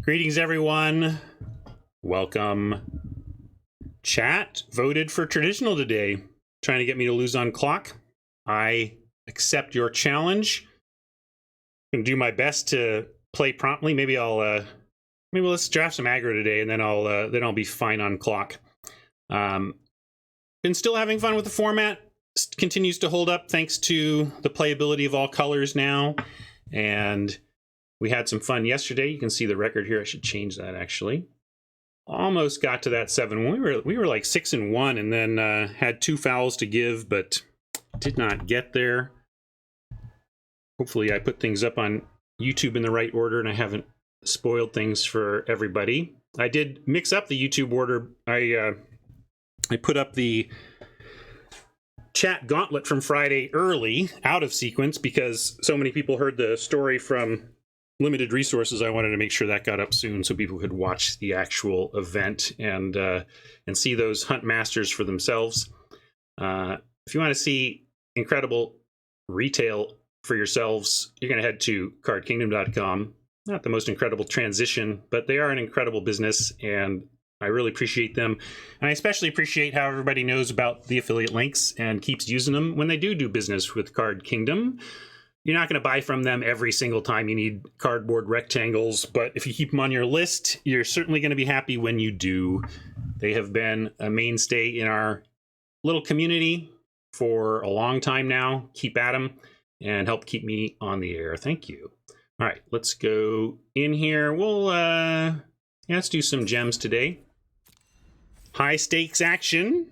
Greetings, everyone. Welcome. Chat voted for traditional today, trying to get me to lose on clock. I accept your challenge. I'm gonna do my best to play promptly. Maybe let's draft some aggro today, and then I'll be fine on clock. Been still having fun with the format. Continues to hold up thanks to the playability of all colors now, and we had some fun yesterday. You can see the record here. I should change that actually. Almost got to that 7-1. We were like 6-1, and then had 2 fouls to give, but did not get there. Hopefully, I put things up on YouTube in the right order, and I haven't spoiled things for everybody. I did mix up the YouTube order. I put up the chat gauntlet from Friday early, out of sequence, because so many people heard the story from limited resources. I wanted to make sure that got up soon so people could watch the actual event and see those hunt masters for themselves. If you want to see incredible retail for yourselves, you're going to head to cardkingdom.com. Not the most incredible transition, but they are an incredible business, and I really appreciate them. And I especially appreciate how everybody knows about the affiliate links and keeps using them when they do business with Card Kingdom. You're not going to buy from them every single time you need cardboard rectangles, but if you keep them on your list, you're certainly going to be happy when you do. They have been a mainstay in our little community for a long time now. Keep at them and help keep me on the air. Thank you. All right, let's go in here. Let's do some gems today. High stakes action.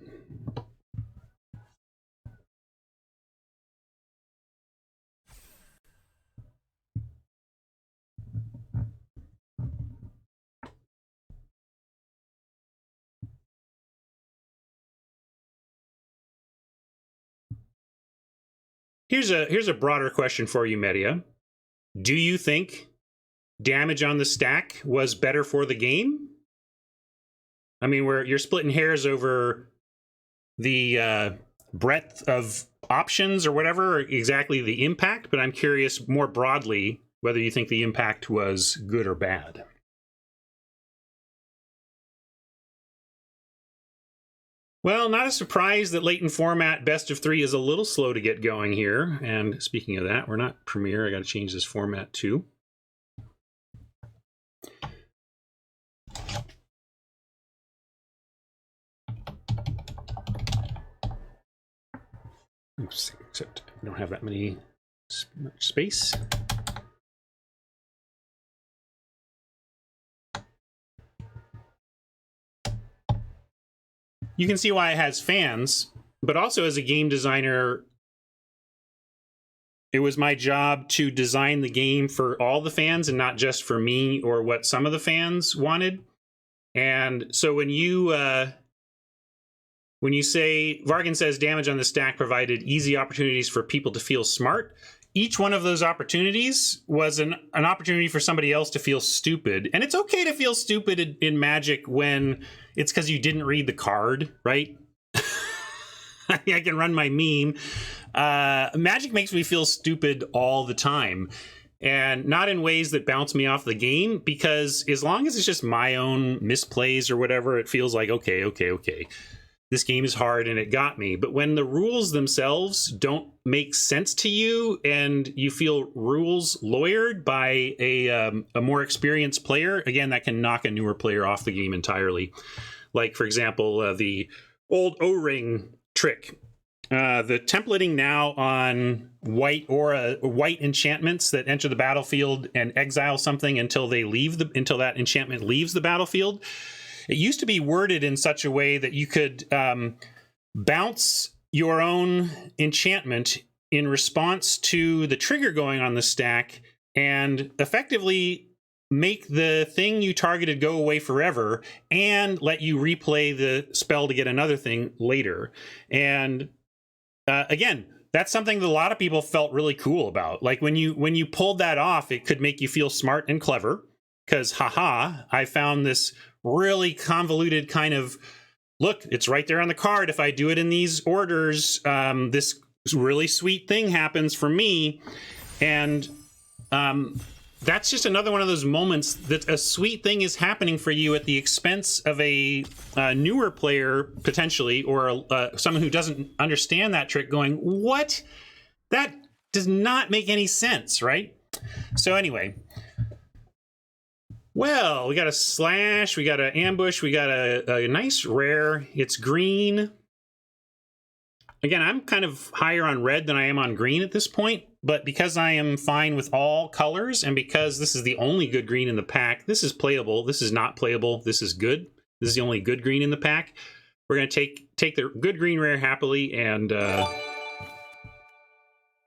Here's a broader question for you, Media. Do you think damage on the stack was better for the game? I mean, you're splitting hairs over the breadth of options or whatever, exactly the impact, but I'm curious more broadly whether you think the impact was good or bad. Well, not a surprise that late in format best of 3 is a little slow to get going here. And speaking of that, we're not Premiere. I got to change this format too. Oops, except I don't have that much space. You can see why it has fans, but also as a game designer, it was my job to design the game for all the fans and not just for me or what some of the fans wanted. And so when you say, Vargan says damage on the stack provided easy opportunities for people to feel smart, each one of those opportunities was an opportunity for somebody else to feel stupid. And it's okay to feel stupid in Magic when it's because you didn't read the card, right? I can run my meme. Magic makes me feel stupid all the time. And not in ways that bounce me off the game, because as long as it's just my own misplays or whatever, it feels like, okay. This game is hard and it got me. But when the rules themselves don't make sense to you and you feel rules lawyered by a more experienced player, again, that can knock a newer player off the game entirely. Like, for example, the old O-ring trick. The templating now on white enchantments that enter the battlefield and exile something until that enchantment leaves the battlefield. It used to be worded in such a way that you could bounce your own enchantment in response to the trigger going on the stack and effectively make the thing you targeted go away forever and let you replay the spell to get another thing later. And again, that's something that a lot of people felt really cool about. Like when you pulled that off, it could make you feel smart and clever because, haha, I found this really convoluted kind of, look, it's right there on the card. If I do it in these orders, this really sweet thing happens for me. And that's just another one of those moments that a sweet thing is happening for you at the expense of a newer player, potentially, or someone who doesn't understand that trick going, what? That does not make any sense, right? So anyway, well, we got a slash, we got an ambush, we got a nice rare. It's green. Again, I'm kind of higher on red than I am on green at this point, but because I am fine with all colors, and because this is the only good green in the pack, this is playable, this is not playable, this is good. This is the only good green in the pack. We're going to take the good green rare happily and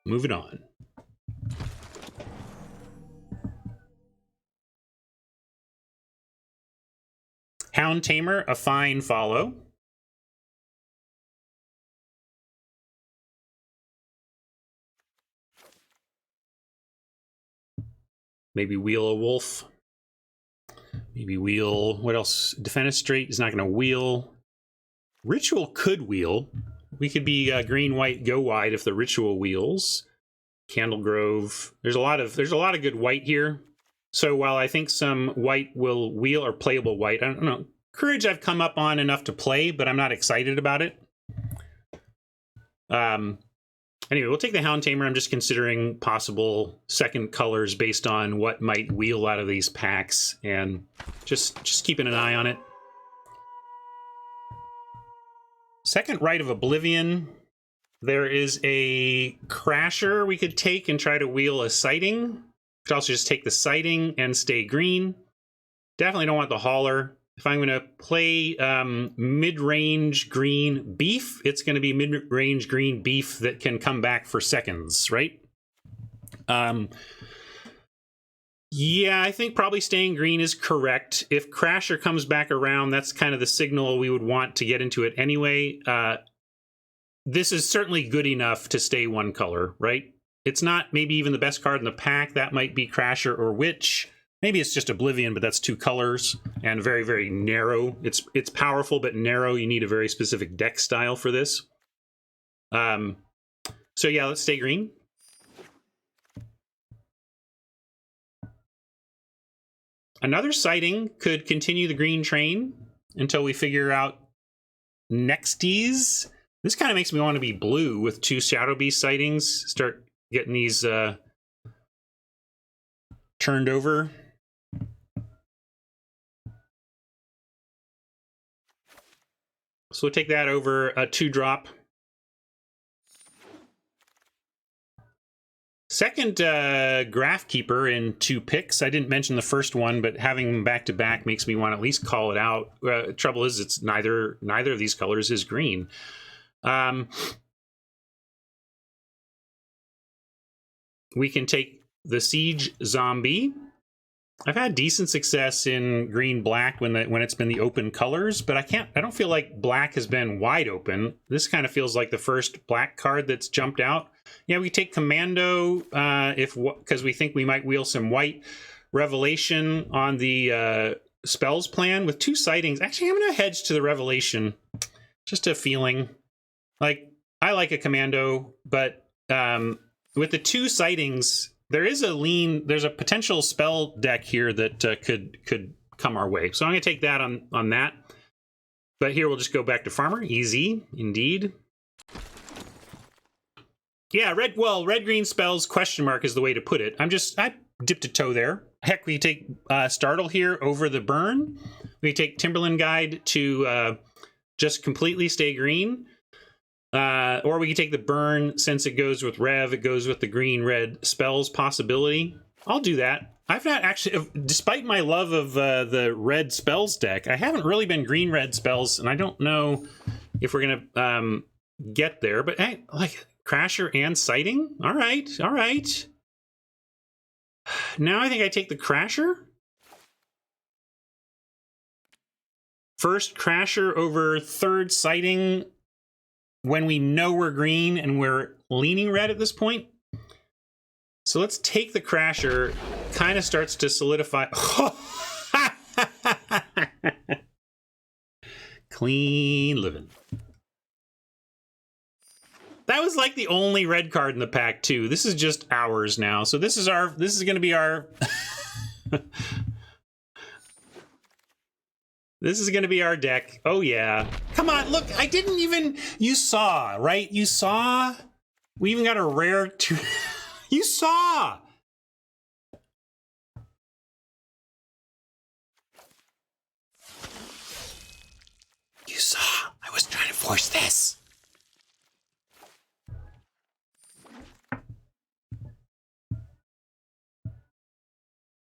move it on. Hound Tamer, a fine follow. Maybe wheel a wolf. Maybe wheel, what else? Defenestrate is not going to wheel. Ritual could wheel. We could be green, white, go wide if the ritual wheels. Candle Grove. There's a lot of good white here. So while I think some white will wheel, or playable white, I don't know. Courage I've come up on enough to play, but I'm not excited about it. Anyway, we'll take the Hound Tamer. I'm just considering possible second colors based on what might wheel out of these packs, and just keeping an eye on it. Second Rite of Oblivion. There is a Crasher we could take and try to wheel a Sighting. We could also just take the Sighting and stay green. Definitely don't want the Hauler. If I'm going to play mid-range green beef, it's going to be mid-range green beef that can come back for seconds, right? Yeah, I think probably staying green is correct. If Crasher comes back around, that's kind of the signal we would want to get into it anyway. This is certainly good enough to stay one color, right? It's not maybe even the best card in the pack. That might be Crasher or Witch. Maybe it's just Oblivion, but that's two colors and very, very narrow. It's powerful, but narrow. You need a very specific deck style for this. So yeah, let's stay green. Another Sighting could continue the green train until we figure out nexties. This kind of makes me want to be blue with two Shadow Beast Sightings. Start getting these turned over. So we'll take that over a 2-drop. Second Graph Keeper in 2 picks. I didn't mention the first one, but having them back to back makes me want to at least call it out. Trouble is, it's neither of these colors is green. We can take the Siege Zombie. I've had decent success in green-black when it's been the open colors, but I don't feel like black has been wide open. This kind of feels like the first black card that's jumped out. Yeah, we take Commando because we think we might wheel some white. Revelation on the spells plan with 2 Sightings. Actually, I'm going to hedge to the Revelation. Just a feeling. Like, I like a Commando, but with the 2 Sightings, there's a potential spell deck here that could come our way. So I'm going to take that on that. But here we'll just go back to Farmer. Easy, indeed. Yeah, red-green spells, question mark is the way to put it. I dipped a toe there. Heck, we take Startle here over the burn. We take Timberland Guide to just completely stay green. Or we can take the burn, since it goes with Rev, it goes with the green-red spells possibility. I'll do that. I've not actually, despite my love of the red spells deck, I haven't really been green-red spells, and I don't know if we're going to get there. But hey, like Crasher and Sighting? All right. Now I think I take the Crasher. First Crasher over third Sighting when we know we're green and we're leaning red at this point. So let's take the Crasher. Kind of starts to solidify. Clean living. That was like the only red card in the pack too. This is just ours now. So this is going to be our This is going to be our deck. Oh, yeah. Come on, look, I didn't even... You saw, right? You saw? We even got a rare... You saw! You saw. I was trying to force this.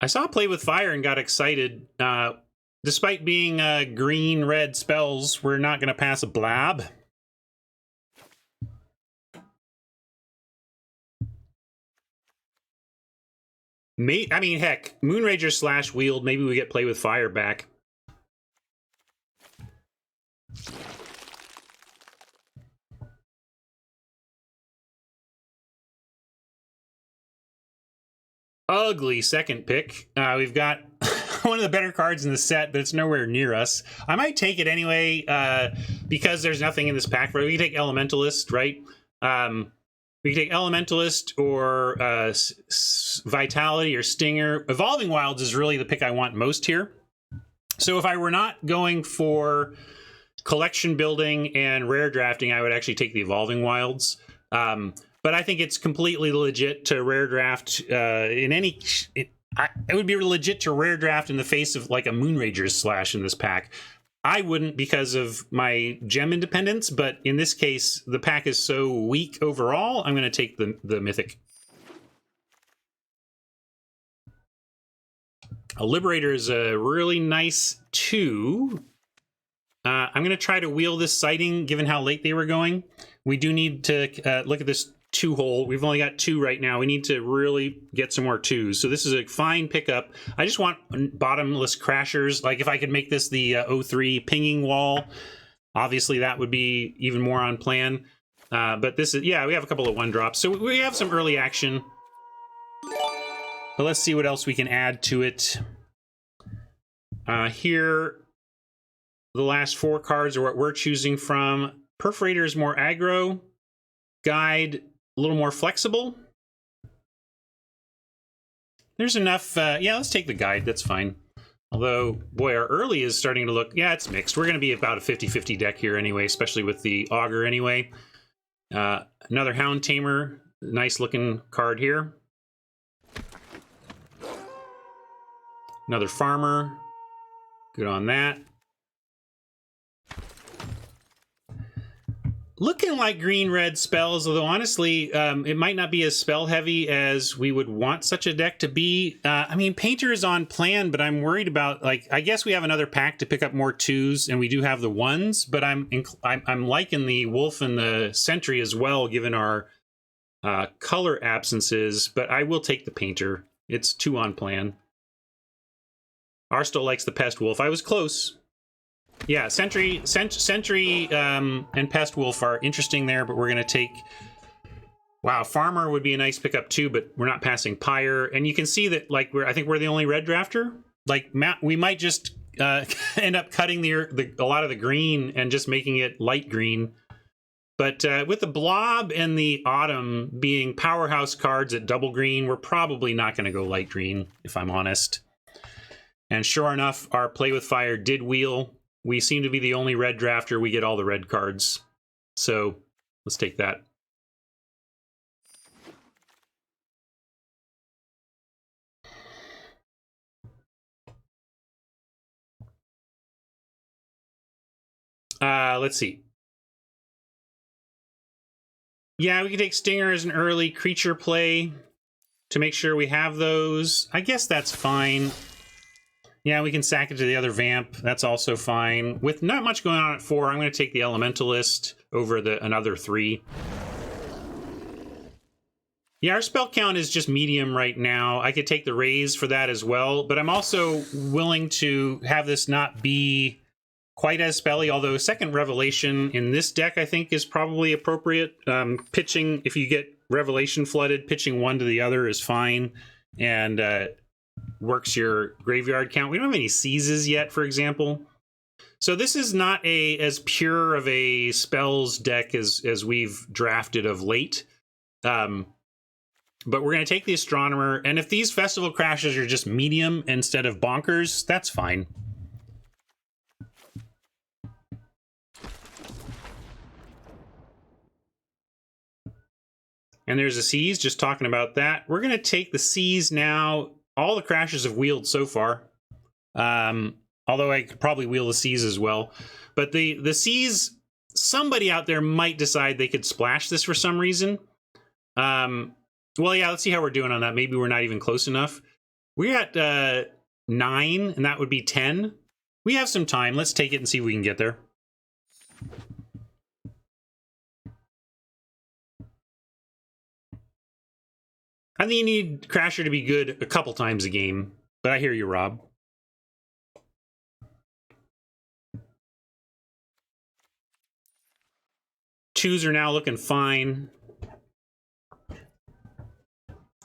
I saw Play with Fire and got excited. Despite being green-red spells, we're not going to pass a blab. I mean, heck, Moonrager / Wield, maybe we get Play with Fire back. Ugly second pick. We've got one of the better cards in the set, but it's nowhere near us. I might take it anyway, because there's nothing in this pack. Right? We can take Elementalist, right? We can take Elementalist or Vitality or Stinger. Evolving Wilds is really the pick I want most here. So if I were not going for collection building and rare drafting, I would actually take the Evolving Wilds. But I think it's completely legit to rare draft in any... It would be legit to rare draft in the face of like a Moonrager's Slash in this pack. I wouldn't because of my gem independence, but in this case, the pack is so weak overall, I'm going to take the Mythic. A Liberator is a really nice 2. I'm going to try to wheel this sighting, given how late they were going. We do need to look at this 2-hole. We've only got 2 right now. We need to really get some more 2s. So this is a fine pickup. I just want bottomless crashers. Like if I could make this the 03 pinging wall, obviously that would be even more on plan. But this is, yeah, we have a couple of 1-drops. So we have some early action. But let's see what else we can add to it. Here, the last 4 cards are what we're choosing from. Perforator is more aggro. Guide, a little more flexible. There's enough. Yeah, let's take the guide. That's fine. Although, boy, our early is starting to look... Yeah, it's mixed. We're going to be about a 50-50 deck here anyway, especially with the Augur anyway. Another Hound Tamer. Nice looking card here. Another Farmer. Good on that. Looking like green-red spells, although honestly, it might not be as spell-heavy as we would want such a deck to be. I mean, Painter is on plan, but I'm worried about, like, I guess we have another pack to pick up more 2s, and we do have the 1s, but I'm liking the Wolf and the Sentry as well, given our color absences, but I will take the Painter. It's 2 on plan. Arstow likes the Pest Wolf. I was close. Yeah, Sentry and Pest Wolf are interesting there, but we're going to take... Wow, Farmer would be a nice pickup too, but we're not passing Pyre. And you can see that, like, I think we're the only red drafter. Like, we might just end up cutting a lot of the green and just making it light green. But with the Blob and the Autumn being powerhouse cards at double green, we're probably not going to go light green, if I'm honest. And sure enough, our Play with Fire did wheel. We seem to be the only red drafter. We get all the red cards. So let's take that. Let's see. Yeah, we can take Stinger as an early creature play to make sure we have those. I guess that's fine. Yeah, we can sack it to the other Vamp. That's also fine. With not much going on at 4, I'm going to take the Elementalist over another 3. Yeah, our spell count is just medium right now. I could take the Raise for that as well, but I'm also willing to have this not be quite as spelly, although second Revelation in this deck, I think, is probably appropriate. Pitching, if you get Revelation flooded, pitching one to the other is fine, and works your graveyard count. We don't have any seizes yet, for example. So this is not as pure of a spells deck as we've drafted of late. But we're going to take the Astronomer, and if these festival crashes are just medium instead of bonkers, that's fine. And there's a Seas, just talking about that. We're going to take the Seas now. All the crashes have wheeled so far. Although I could probably wheel the Seas as well. But the Seas, somebody out there might decide they could splash this for some reason. Well, yeah, let's see how we're doing on that. Maybe we're not even close enough. We're at 9, and that would be 10. We have some time. Let's take it and see if we can get there. I think you need Crasher to be good a couple times a game, but I hear you, Rob. Twos are now looking fine.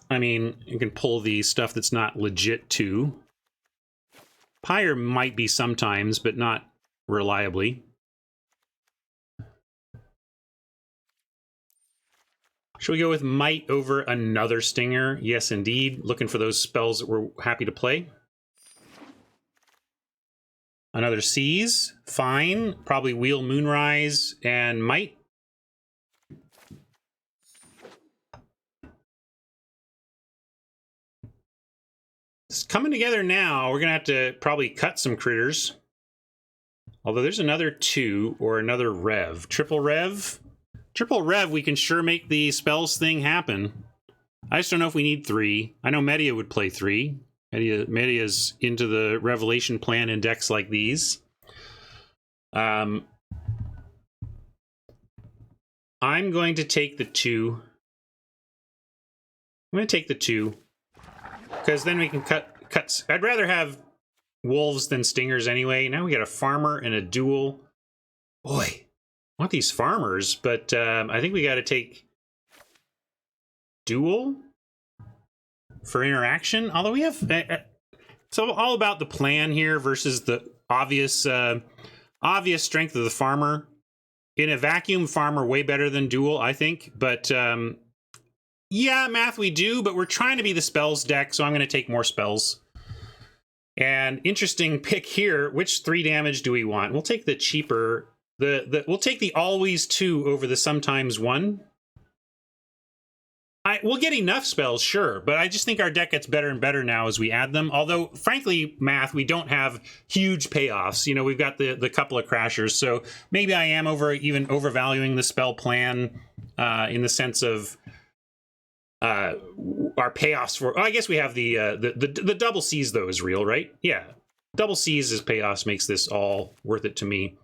I mean, you can pull the stuff that's not legit too. Pyre might be sometimes, but not reliably. Should we go with Might over another Stinger? Yes, indeed. Looking for those spells that we're happy to play. Another Seas. Fine. Probably Wheel Moonrise and Might. It's coming together now. We're going to have to probably cut some critters. Although there's another 2 or another Rev. Triple Rev. Triple Rev, we can sure make the spells thing happen. I just don't know if we need 3. I know Media would play 3. Media's into the Revelation plan in decks like these. I'm going to take the 2. I'm going to take the 2. Because then we can cut. I'd rather have wolves than stingers anyway. Now we got a farmer and a duel. Boy, I want these farmers, but I think we got to take duel for interaction. Although we have, it's all about the plan here versus the obvious strength of the farmer. In a vacuum, farmer way better than duel, I think. But yeah, math we do, but we're trying to be the spells deck, so I'm going to take more spells. And interesting pick here. Which 3 damage do we want? We'll take the cheaper. We'll take the always 2 over the sometimes 1. We'll get enough spells, sure, but I just think our deck gets better and better now as we add them. Although, frankly, math, we don't have huge payoffs. You know, we've got the couple of crashers, so maybe I am even overvaluing the spell plan in the sense of our payoffs for. I guess we have the double C's though is real, right? Yeah, double C's as payoffs makes this all worth it to me.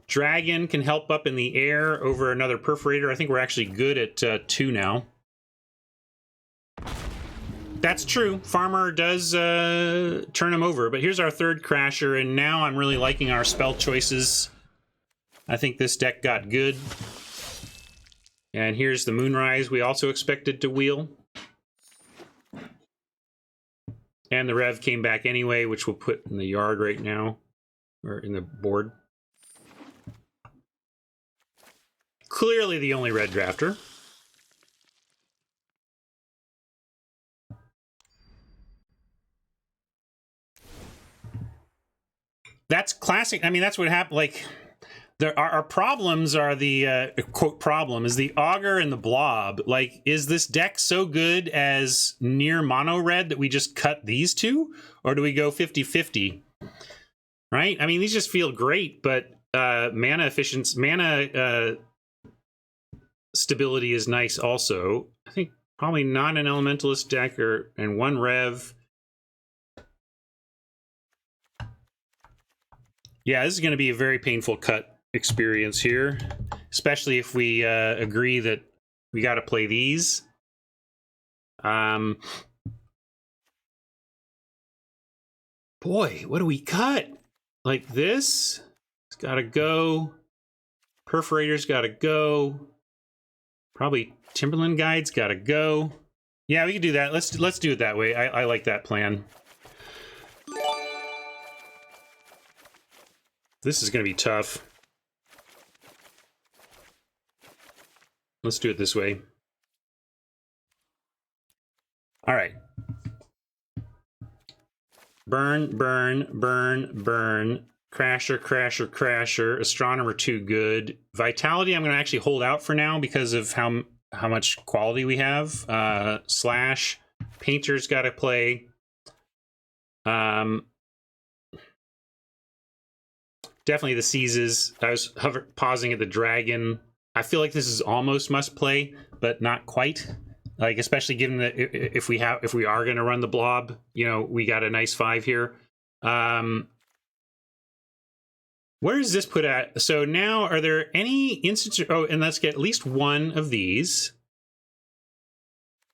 Dragon can help up in the air over another Perforator. I think we're actually good at 2 now. That's true. Farmer does turn him over, but here's our 3rd Crasher, and now I'm really liking our spell choices. I think this deck got good. And here's the Moonrise we also expected to wheel. And the Rev came back anyway, which we'll put in the yard right now, or in the board. Clearly the only red drafter. That's classic. I mean, that's what happened. Like, our problems are the quote problem is the Augur and the Blob. Like, is this deck so good as near mono red that we just cut these 2, or do we go 50-50? Right? I mean, these just feel great, but mana efficiency, stability is nice also. I think probably not an elementalist deck and 1 Rev. Yeah, this is going to be a very painful cut experience here, especially if we agree that we got to play these. Boy, what do we cut? Like this? It's got to go. Perforator's got to go. Probably Timberland Guide's got to go. Yeah, we can do that. Let's do it that way. I like that plan. This is going to be tough. let's do it this way. All right. Burn, burn, burn, burn. Crasher, crasher, crasher. Astronomer, too good. Vitality, I'm going to actually hold out for now because of how much quality we have. Slash. Painter's got to play. Definitely the Seizes. I was pausing at the Dragon. I feel like this is almost must play, but not quite. Like, especially given that if we are going to run the Blob, you know, we got a nice 5 here. Where is this put at? So now, are there any instances? Oh, and let's get at least one of these.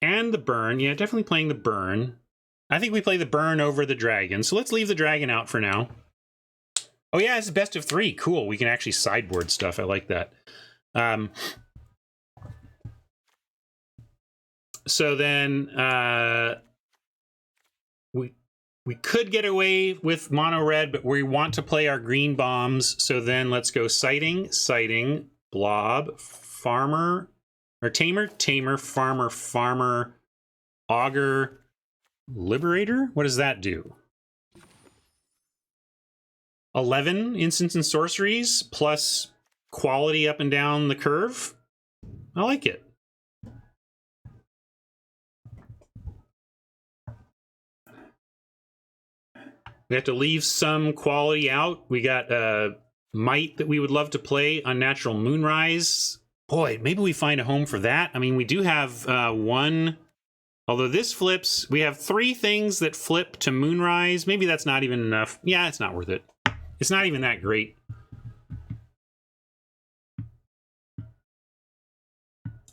And the Burn. Yeah, definitely playing the Burn. I think we play the Burn over the Dragon. So let's leave the Dragon out for now. Oh yeah, it's a best of 3. Cool. We can actually sideboard stuff. I like that. So then we could get away with mono red, but we want to play our green bombs. So then let's go sighting, blob, farmer, or tamer, farmer, augur, liberator. What does that do? 11 instants and sorceries plus quality up and down the curve. I like it. We have to leave some quality out. We got Might that we would love to play. Unnatural Moonrise. Boy, maybe we find a home for that. I mean, we do have one. Although this flips, we have 3 things that flip to Moonrise. Maybe that's not even enough. Yeah, it's not worth it. It's not even that great.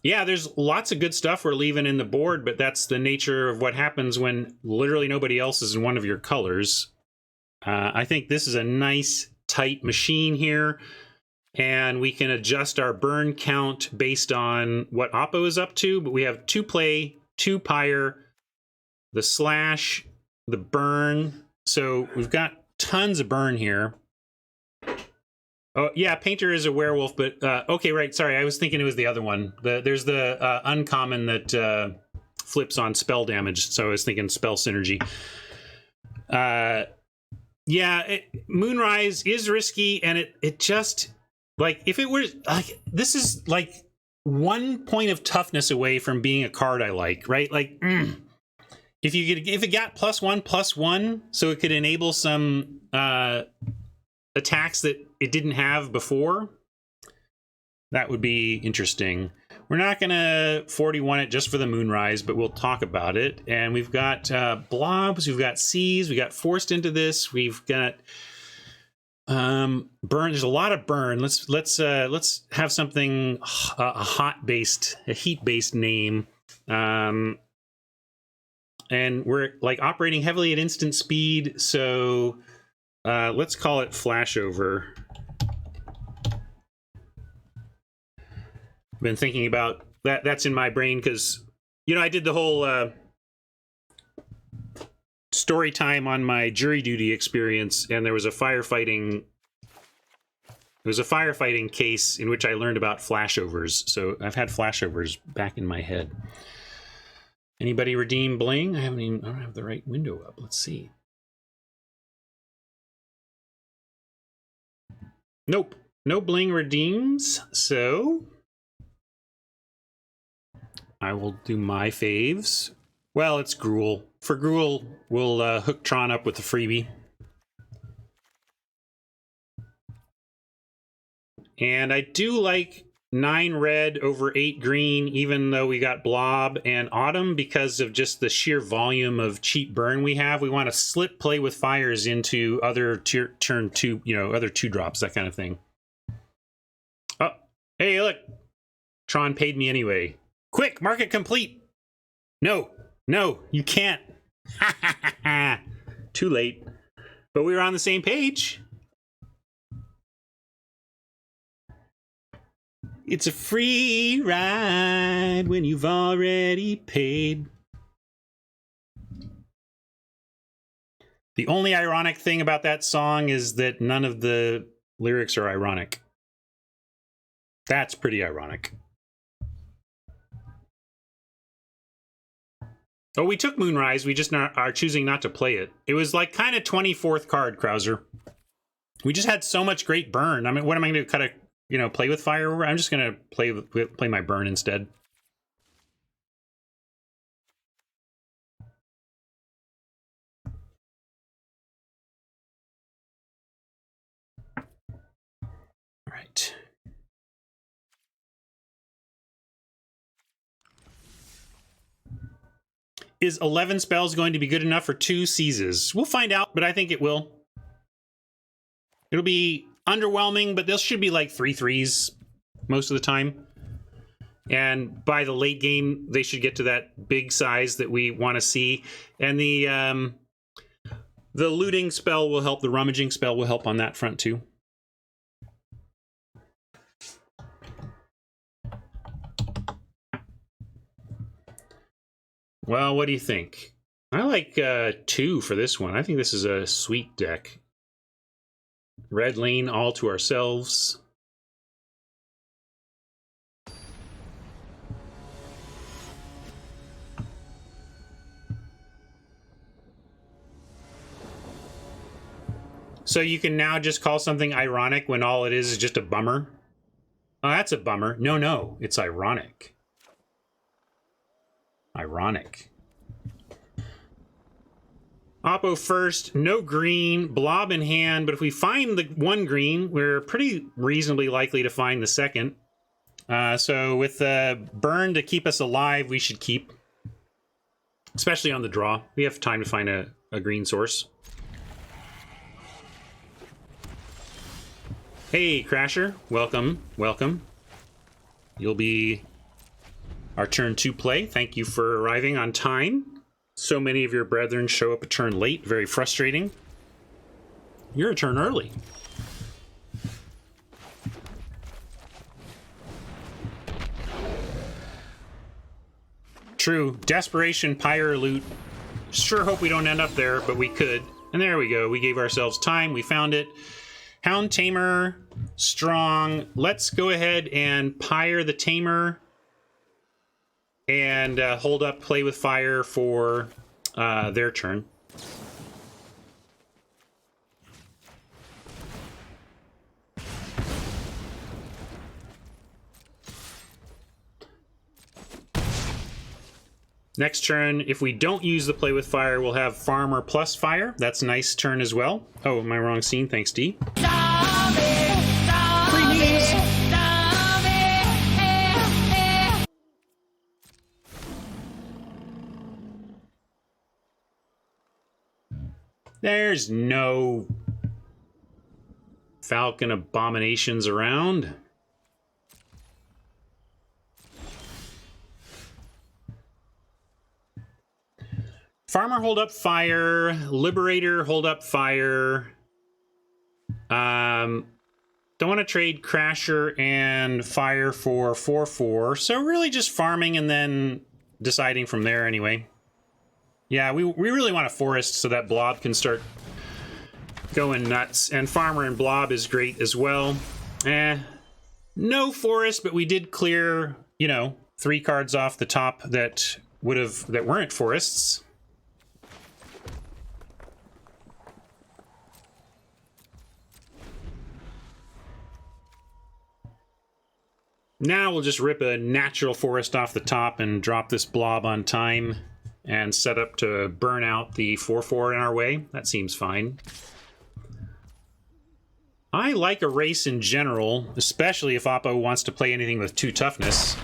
Yeah, there's lots of good stuff we're leaving in the board, but that's the nature of what happens when literally nobody else is in one of your colors. I think this is a nice, tight machine here, and we can adjust our burn count based on what Oppo is up to, but we have 2 play, 2 pyre, the slash, the burn, so we've got tons of burn here. Oh, yeah, Painter is a werewolf, but okay, right, sorry, I was thinking it was the other one. There's the uncommon that flips on spell damage, so I was thinking spell synergy. Yeah, Moonrise is risky, and it just, like, if it were, like, this is, like, 1 point of toughness away from being a card I like, right? Like, if it got +1/+1, so it could enable some attacks that it didn't have before, that would be interesting. We're not gonna 41 it just for the Moonrise, but we'll talk about it. And we've got blobs, we've got seas, we got forced into this, we've got burn. There's a lot of burn. Let's have something a heat-based name. And we're like operating heavily at instant speed, so let's call it Flashover. Been thinking about that. That's in my brain because, you know, I did the whole story time on my jury duty experience, and there was a firefighting case in which I learned about flashovers. So I've had flashovers back in my head. Anybody redeem bling? I don't have the right window up. Let's see. Nope, no bling redeems. So I will do my faves. Well, it's Gruul. For Gruul, we'll hook Tron up with the freebie. And I do like 9 red over 8 green, even though we got Blob and Autumn, because of just the sheer volume of cheap burn we have. We want to slip play with fires into other turn 2, you know, other 2-drops, that kind of thing. Oh, hey, look. Tron paid me anyway. Quick, market complete. No, you can't. Too late. But we were on the same page. It's a free ride when you've already paid. The only ironic thing about that song is that none of the lyrics are ironic. That's pretty ironic. Oh, we took Moonrise. We just are choosing not to play it. It was like kind of 24th card, Krauser. We just had so much great burn. I mean, what am I going to kind of, you know, play with fire? I'm just going to play my burn instead. All right. Is 11 spells going to be good enough for 2 seizes? We'll find out, but I think it will. It'll be underwhelming, but this should be like 3/3s most of the time. And by the late game, they should get to that big size that we want to see. And the looting spell will help. The rummaging spell will help on that front too. Well, what do you think? I like 2 for this one. I think this is a sweet deck. Red lane all to ourselves. So you can now just call something ironic when all it is just a bummer? Oh, that's a bummer. No, it's ironic. Ironic. Oppo first, no green, blob in hand, but if we find the 1 green, we're pretty reasonably likely to find the second. So with the burn to keep us alive, we should keep. Especially on the draw. We have time to find a green source. Hey, Crasher. Welcome. Welcome. You'll be our turn 2 play. Thank you for arriving on time. So many of your brethren show up a turn late. Very frustrating. You're a turn early. True. Desperation, Pyre Loot. Sure hope we don't end up there, but we could. And there we go. We gave ourselves time. We found it. Hound Tamer, strong. Let's go ahead and Pyre the Tamer and hold up Play with Fire for their turn. Next turn, if we don't use the Play with Fire, we'll have Farmer plus Fire. That's a nice turn as well. Oh, am I wrong scene? Thanks, D. There's no Falcon Abominations around. Farmer, hold up Fire. Liberator, hold up Fire. Don't want to trade Crasher and Fire for 4/4. So really just farming and then deciding from there anyway. Yeah, we really want a forest so that Blob can start going nuts. And Farmer and Blob is great as well. No forest, but we did clear, you know, 3 cards off the top that weren't forests. Now we'll just rip a natural forest off the top and drop this Blob on time and set up to burn out the 4/4 in our way. That seems fine. I like a race in general, especially if Oppo wants to play anything with 2 toughness.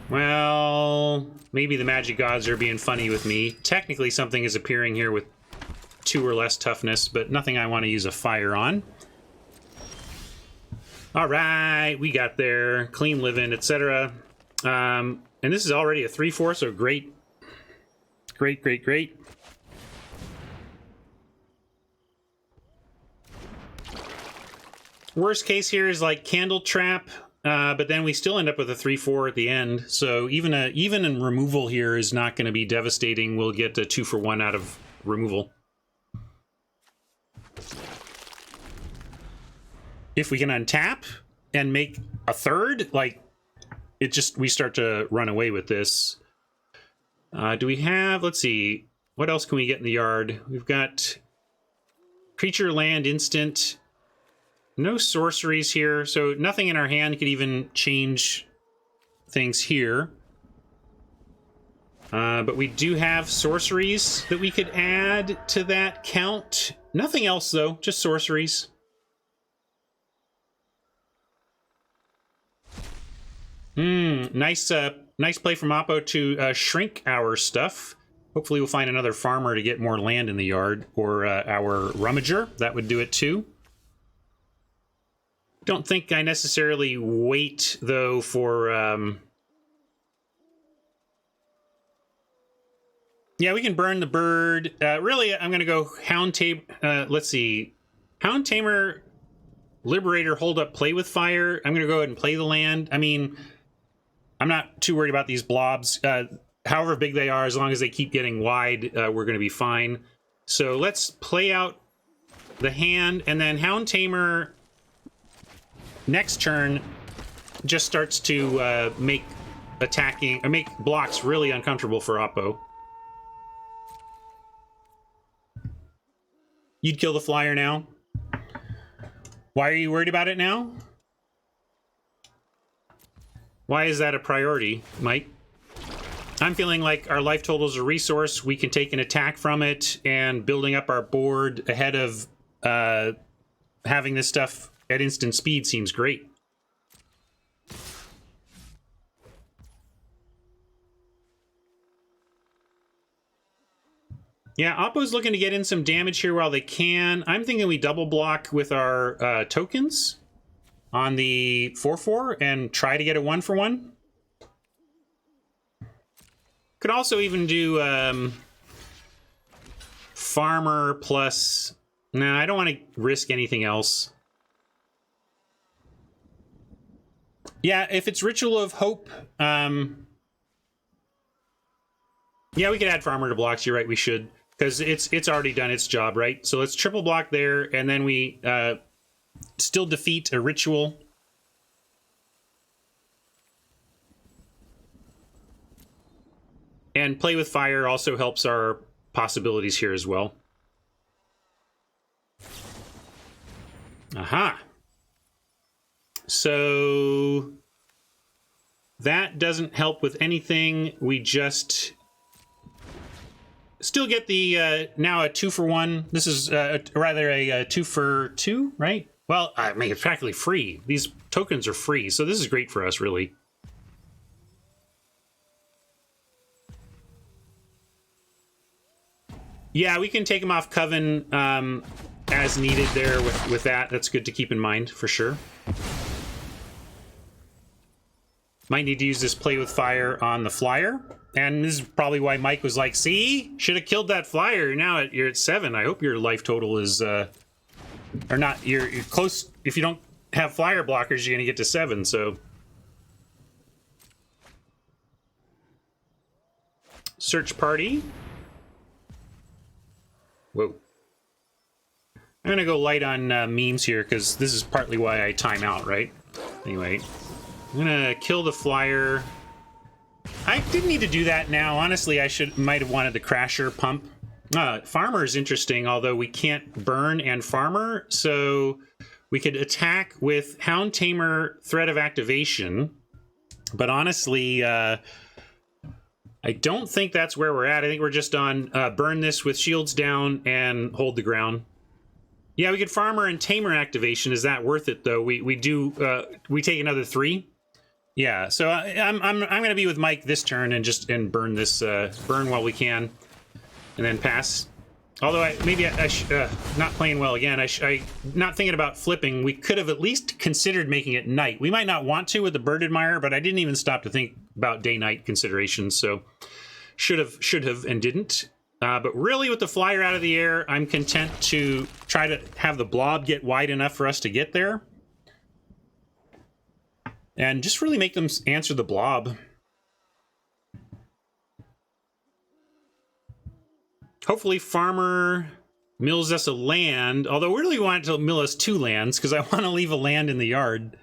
Well, maybe the Magic Gods are being funny with me. Technically something is appearing here with 2 or less toughness, but nothing I want to use a fire on. All right, we got there. Clean living, etc. And this is already a 3/4, so great. Great, great, great. Worst case here is like Candle Trap, but then we still end up with a 3/4 at the end. So even in removal here is not going to be devastating. We'll get a 2 for 1 out of removal. If we can untap and make a 3rd, like we start to run away with this. Do we have, let's see, what else can we get in the yard? We've got creature, land, instant. No sorceries here, so nothing in our hand could even change things here. But we do have sorceries that we could add to that count. Nothing else, though, just sorceries. Nice play from Oppo to shrink our stuff. Hopefully we'll find another farmer to get more land in the yard, or our rummager. That would do it too. Don't think I necessarily wait, though, for... Yeah, we can burn the bird. Really, I'm going to go Hound Tamer. Let's see. Hound Tamer, Liberator, Hold Up, Play with Fire. I'm going to go ahead and play the land. I mean, I'm not too worried about these blobs. However big they are, as long as they keep getting wide, we're going to be fine. So let's play out the hand, and then Hound Tamer next turn just starts to make blocks really uncomfortable for Oppo. You'd kill the flyer now? Why are you worried about it now? Why is that a priority, Mike? I'm feeling like our life total is a resource. We can take an attack from it, and building up our board ahead of having this stuff at instant speed seems great. Yeah, Oppo's looking to get in some damage here while they can. I'm thinking we double block with our tokens on the 4/4 and try to get a 1-for-1. Could also even do farmer plus... No, I don't want to risk anything else. Yeah, if it's Ritual of Hope... yeah, we could add farmer to blocks. You're right, we should. Because it's already done its job, right? So let's triple block there, and then we still defeat a ritual. And play with fire also helps our possibilities here as well. Aha. So that doesn't help with anything. We just... still get the, now a 2-for-1. This is rather a 2-for-2, right? Well, I mean, it's practically free. These tokens are free, so this is great for us, really. Yeah, we can take them off Coven as needed there with that. That's good to keep in mind, for sure. Might need to use this Play with Fire on the flyer. And this is probably why Mike was like, see? Should have killed that flyer. Now you're at 7. I hope your life total is... or not, you're close. If you don't have flyer blockers, you're going to get to 7, so... Search party. Whoa. I'm going to go light on memes here, because this is partly why I time out, right? Anyway, I'm going to kill the flyer... I didn't need to do that now. Honestly, I might have wanted the Crasher pump. Farmer is interesting, although we can't burn and Farmer, so we could attack with Hound Tamer, Threat of Activation. But honestly, I don't think that's where we're at. I think we're just on burn this with shields down and hold the ground. Yeah, we could Farmer and Tamer Activation. Is that worth it, though? We take another 3. Yeah, so I'm going to be with Mike this turn and burn this burn while we can, and then pass. Although maybe not playing well again. I not thinking about flipping. We could have at least considered making it night. We might not want to with the Bird Admirer, but I didn't even stop to think about day-night considerations. So should have and didn't. But really, with the flyer out of the air, I'm content to try to have the blob get wide enough for us to get there. And just really make them answer the blob. Hopefully Farmer mills us a land, although we really want it to mill us 2 lands, because I want to leave a land in the yard.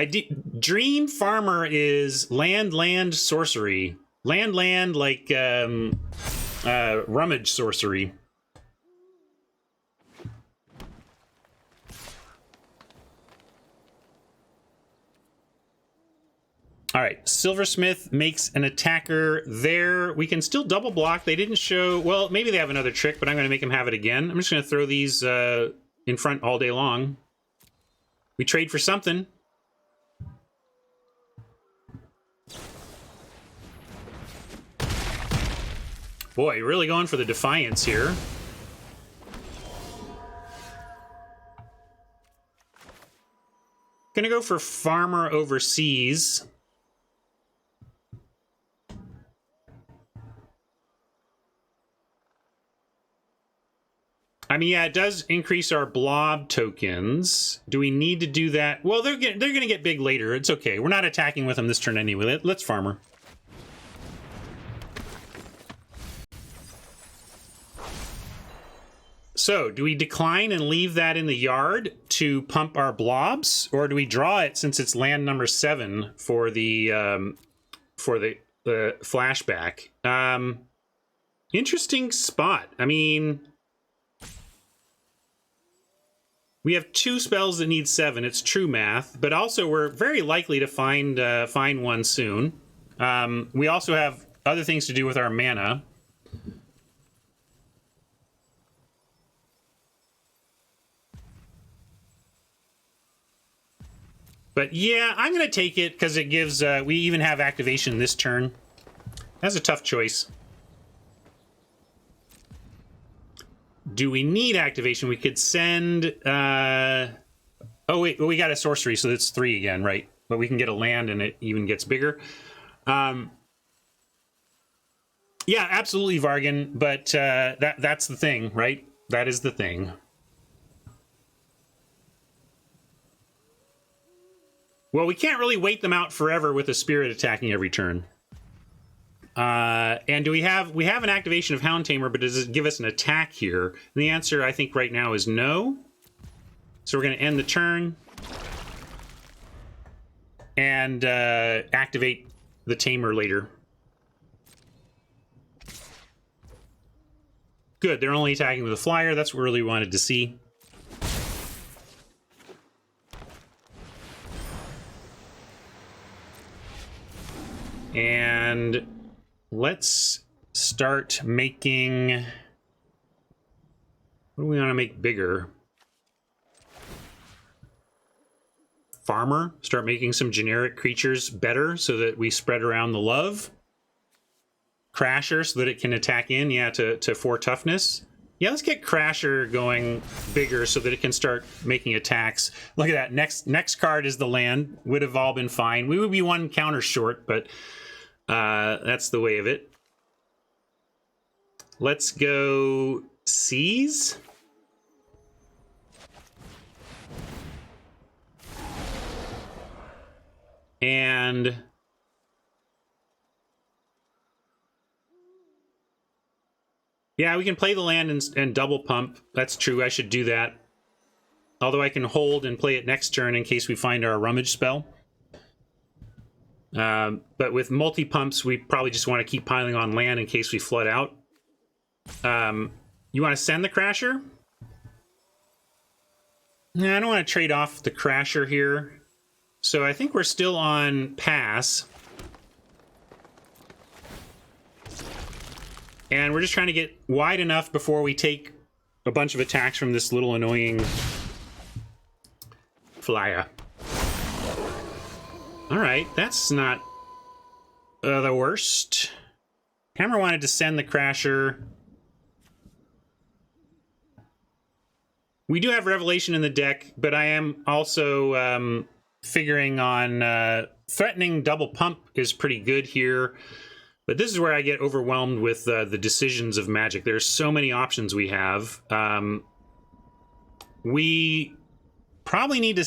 Dream Farmer is land sorcery. Land like rummage sorcery. All right, Silversmith makes an attacker there. We can still double block. They didn't show, well, maybe they have another trick, but I'm going to make them have it again. I'm just going to throw these in front all day long. We trade for something. Boy, really going for the Defiance here. Gonna go for Farmer overseas. I mean, yeah, it does increase our blob tokens. Do we need to do that? Well, they're going to get big later. It's okay. We're not attacking with them this turn anyway. Let's Farmer. So, do we decline and leave that in the yard to pump our blobs, or do we draw it since it's land number 7 for the flashback? Interesting spot. I mean, we have 2 spells that need 7. It's true math, but also we're very likely to find one soon. We also have other things to do with our mana. But yeah, I'm going to take it because it gives... we even have activation this turn. That's a tough choice. Do we need activation? We could send... oh, wait, well, we got a sorcery, so it's 3 again, right? But we can get a land and it even gets bigger. Yeah, absolutely, Vargan, but that's the thing, right? That is the thing. Well, we can't really wait them out forever with a spirit attacking every turn. And do we have an activation of Hound Tamer, but does it give us an attack here? And the answer, I think, right now is no. So we're going to end the turn and activate the Tamer later. Good, they're only attacking with a flyer. That's what we really wanted to see. And let's start making... What do we want to make bigger? Farmer. Start making some generic creatures better so that we spread around the love. Crasher so that it can attack in, yeah, to 4 toughness. Yeah, let's get Crasher going bigger so that it can start making attacks. Look at that. Next card is the land. Would have all been fine. We would be 1 counter short, but... that's the way of it. Let's go seize. And yeah, we can play the land and double pump. That's true. I should do that. Although I can hold and play it next turn in case we find our rummage spell. But with multi-pumps, we probably just want to keep piling on land in case we flood out. You want to send the Crasher? Nah, I don't want to trade off the Crasher here. So I think we're still on pass. And we're just trying to get wide enough before we take a bunch of attacks from this little annoying flyer. All right, that's not the worst. Hammer wanted to send the Crasher. We do have Revelation in the deck, but I am also figuring on threatening double pump is pretty good here. But this is where I get overwhelmed with the decisions of Magic. There's so many options we have. We probably need to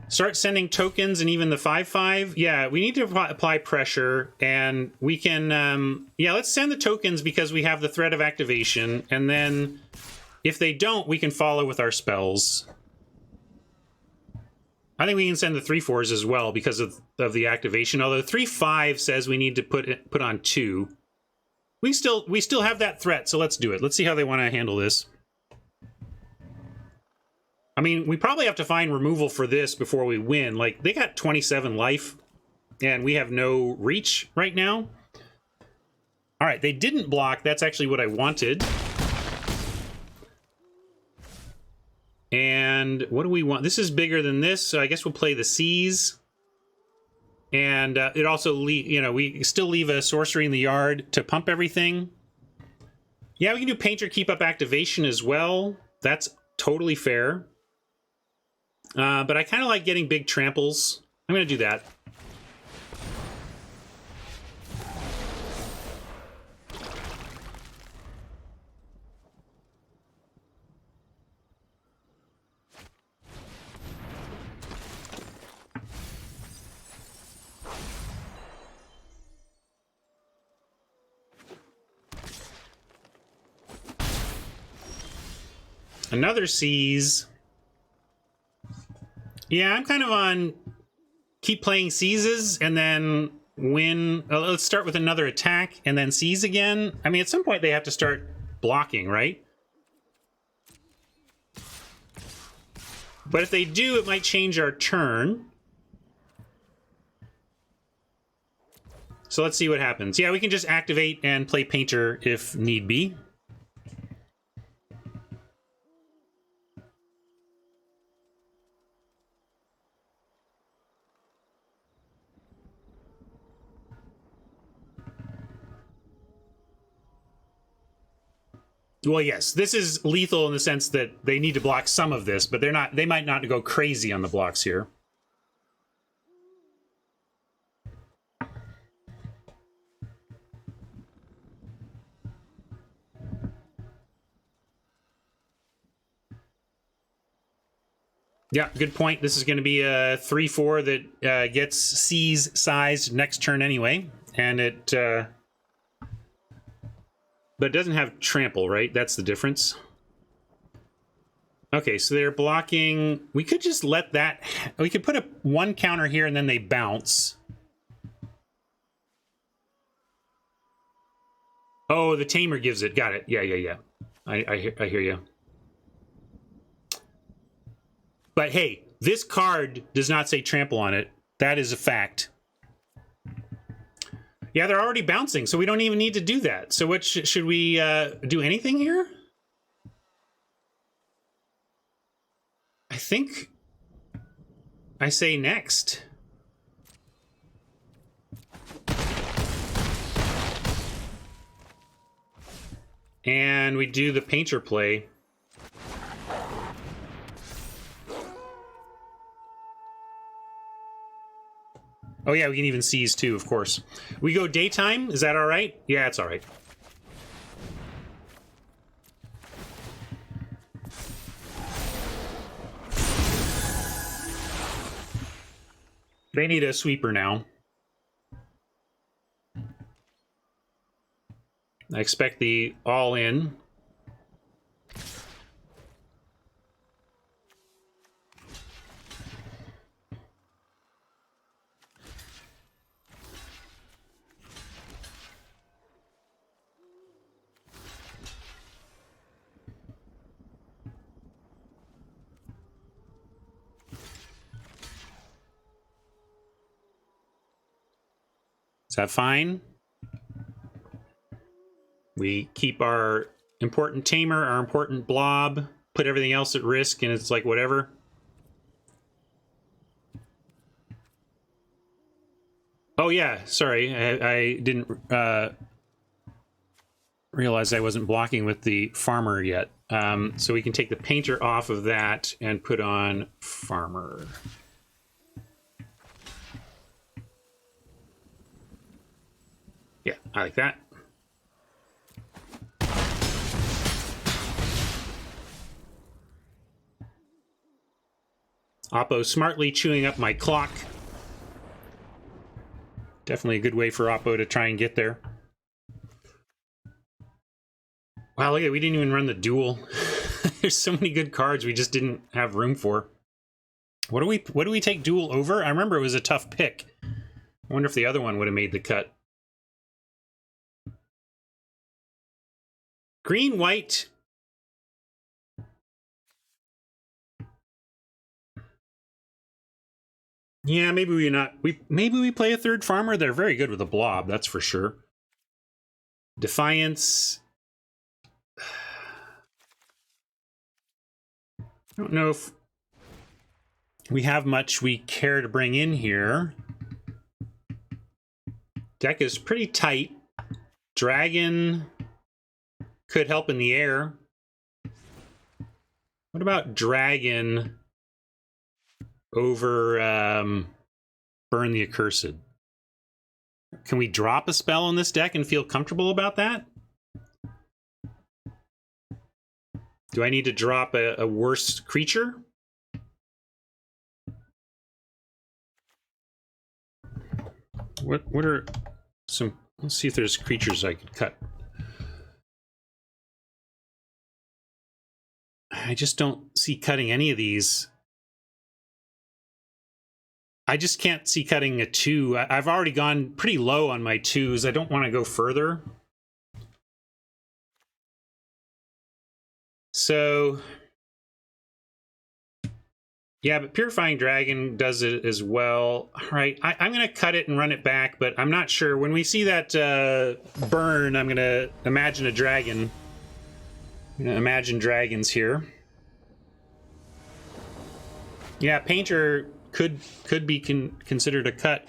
start sending tokens and even the 5/5. Yeah, we need to apply pressure, and we can... yeah, let's send the tokens because we have the threat of activation, and then if they don't, we can follow with our spells. I think we can send the 3/4s as well because of the activation. Although 3/5 says we need to put on 2. We still have that threat, so let's do it. Let's see how they want to handle this. I mean, we probably have to find removal for this before we win. Like, they got 27 life, and we have no reach right now. All right, they didn't block. That's actually what I wanted. And what do we want? This is bigger than this, so I guess we'll play the seas. And it also, we still leave a sorcery in the yard to pump everything. Yeah, we can do Painter Keep Up activation as well. That's totally fair. But I kind of like getting big tramples. I'm going to do that. Another seas. Yeah, I'm kind of on keep playing seizes and then win. Let's start with another attack and then seize again. I mean, at some point they have to start blocking, right? But if they do, it might change our turn. So let's see what happens. Yeah, we can just activate and play Painter if need be. Well, yes, this is lethal in the sense that they need to block some of this, but they might not go crazy on the blocks here. Yeah, good point. This is going to be a 3/4 that gets C's sized next turn anyway, and it but it doesn't have trample, right? That's the difference. Okay, so they're blocking. We could just let that. We could put a 1 counter here, and then they bounce. Oh, the Tamer gives it. Got it. Yeah. I hear you. But hey, this card does not say trample on it. That is a fact. Yeah, they're already bouncing, so we don't even need to do that. So what should we do anything here? I think I say next. And we do the Painter play. Oh yeah, we can even seize too, of course. We go daytime, is that all right? Yeah, it's all right. They need a sweeper now. I expect the all-in. Is that fine? We keep our important Tamer, our important Blob, put everything else at risk, and it's like whatever. Oh yeah, sorry, I didn't realize I wasn't blocking with the Farmer yet. So we can take the Painter off of that and put on Farmer. Yeah, I like that. Oppo smartly chewing up my clock. Definitely a good way for Oppo to try and get there. Wow, look at it, we didn't even run the duel. There's so many good cards we just didn't have room for. What do we take duel over? I remember it was a tough pick. I wonder if the other one would have made the cut. Green, white. Yeah, maybe we play a third farmer. They're very good with a blob, that's for sure. Defiance. I don't know if we have much we care to bring in here. Deck is pretty tight. Dragon could help in the air. What about Dragon over Burn the Accursed? Can we drop a spell on this deck and feel comfortable about that? Do I need to drop a worse creature? What are some... Let's see if there's creatures I could cut. I just don't see cutting any of these. I just can't see cutting a 2. I've already gone pretty low on my 2s. I don't want to go further. So, yeah, but Purifying Dragon does it as well. All right, I'm going to cut it and run it back, but I'm not sure. When we see that burn, I'm going to imagine a dragon. I'm going to imagine dragons here. Yeah, Painter could be considered a cut.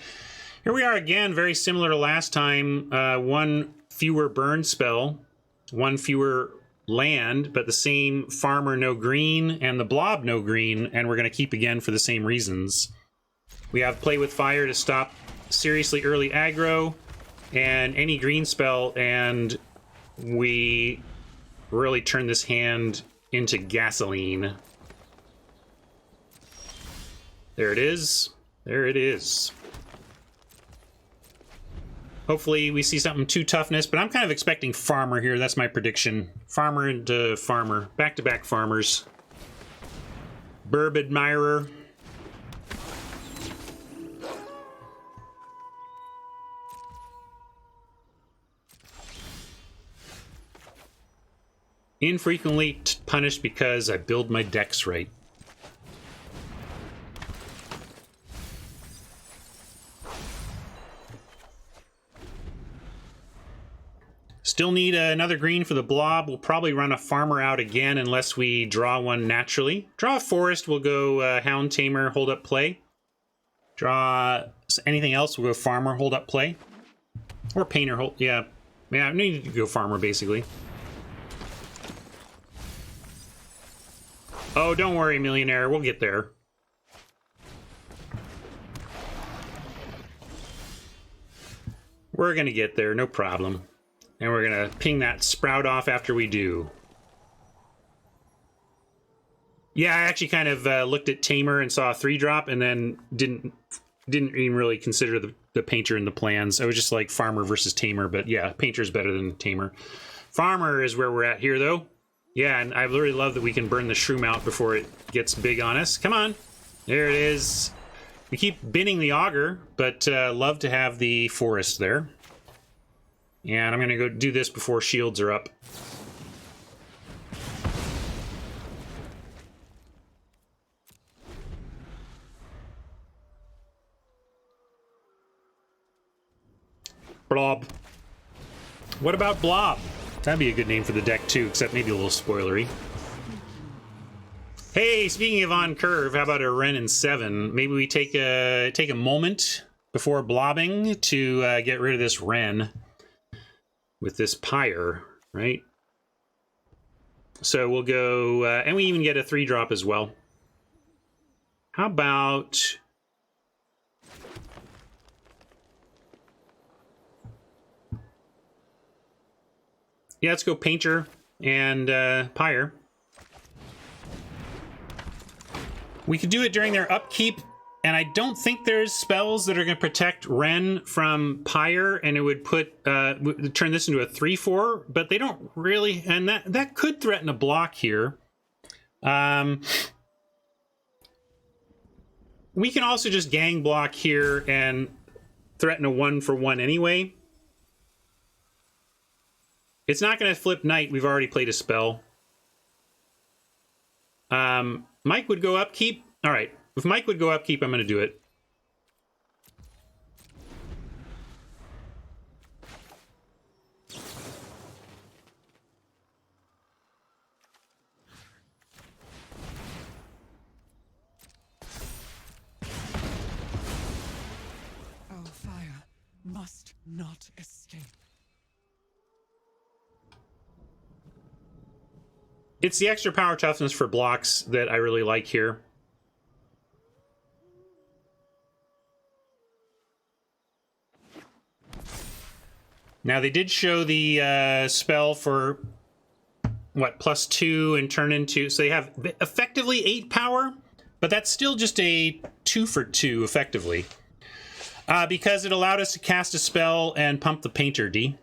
Here we are again, very similar to last time. One fewer burn spell, one fewer land, but the same farmer no green and the blob no green, and we're going to keep again for the same reasons. We have Play with Fire to stop seriously early aggro and any green spell, and we really turn this hand into gasoline. There it is. There it is. Hopefully we see something 2 toughness, but I'm kind of expecting farmer here. That's my prediction. Farmer into farmer. Back-to-back farmers. Burb Admirer. Infrequently punished because I build my decks right. Still need another green for the blob. We'll probably run a farmer out again unless we draw one naturally. Draw a forest, we'll go Hound Tamer, hold up play. Draw anything else, we'll go farmer, hold up play. Or painter, hold, yeah. Yeah, I need to go farmer basically. Oh, don't worry, Millionaire, we'll get there. We're gonna get there, no problem. And we're gonna ping that sprout off after we do. Yeah, I actually kind of looked at Tamer and saw a 3-drop and then didn't even really consider the Painter in the plans. I was just like Farmer versus Tamer, but yeah, Painter's better than Tamer. Farmer is where we're at here, though. Yeah, and I really love that we can burn the Shroom out before it gets big on us. Come on. There it is. We keep binning the Augur, but love to have the Forest there. And I'm going to go do this before shields are up. Blob. What about Blob? That'd be a good name for the deck too, except maybe a little spoilery. Hey, speaking of on curve, how about a Wrenn and 7? Maybe we take a moment before blobbing to get rid of this Wrenn with this Pyre, right? So we'll go, and we even get a 3-drop as well. How about... Yeah, let's go Painter and Pyre. We could do it during their upkeep, and I don't think there's spells that are going to protect Wrenn from Pyre, and it would put turn this into a 3/4, but they don't really, and that could threaten a block here. we can also just gang block here and threaten a 1-for-1 anyway. It's not going to flip knight. We've already played a spell. Mike would go upkeep. All right. If Mike would go upkeep, I'm going to do it. Our fire must not escape. It's the extra power toughness for blocks that I really like here. Now, they did show the spell for, what, +2 and turn into... So they have effectively 8 power, but that's still just a 2-for-2, effectively. Because it allowed us to cast a spell and pump the painter, D.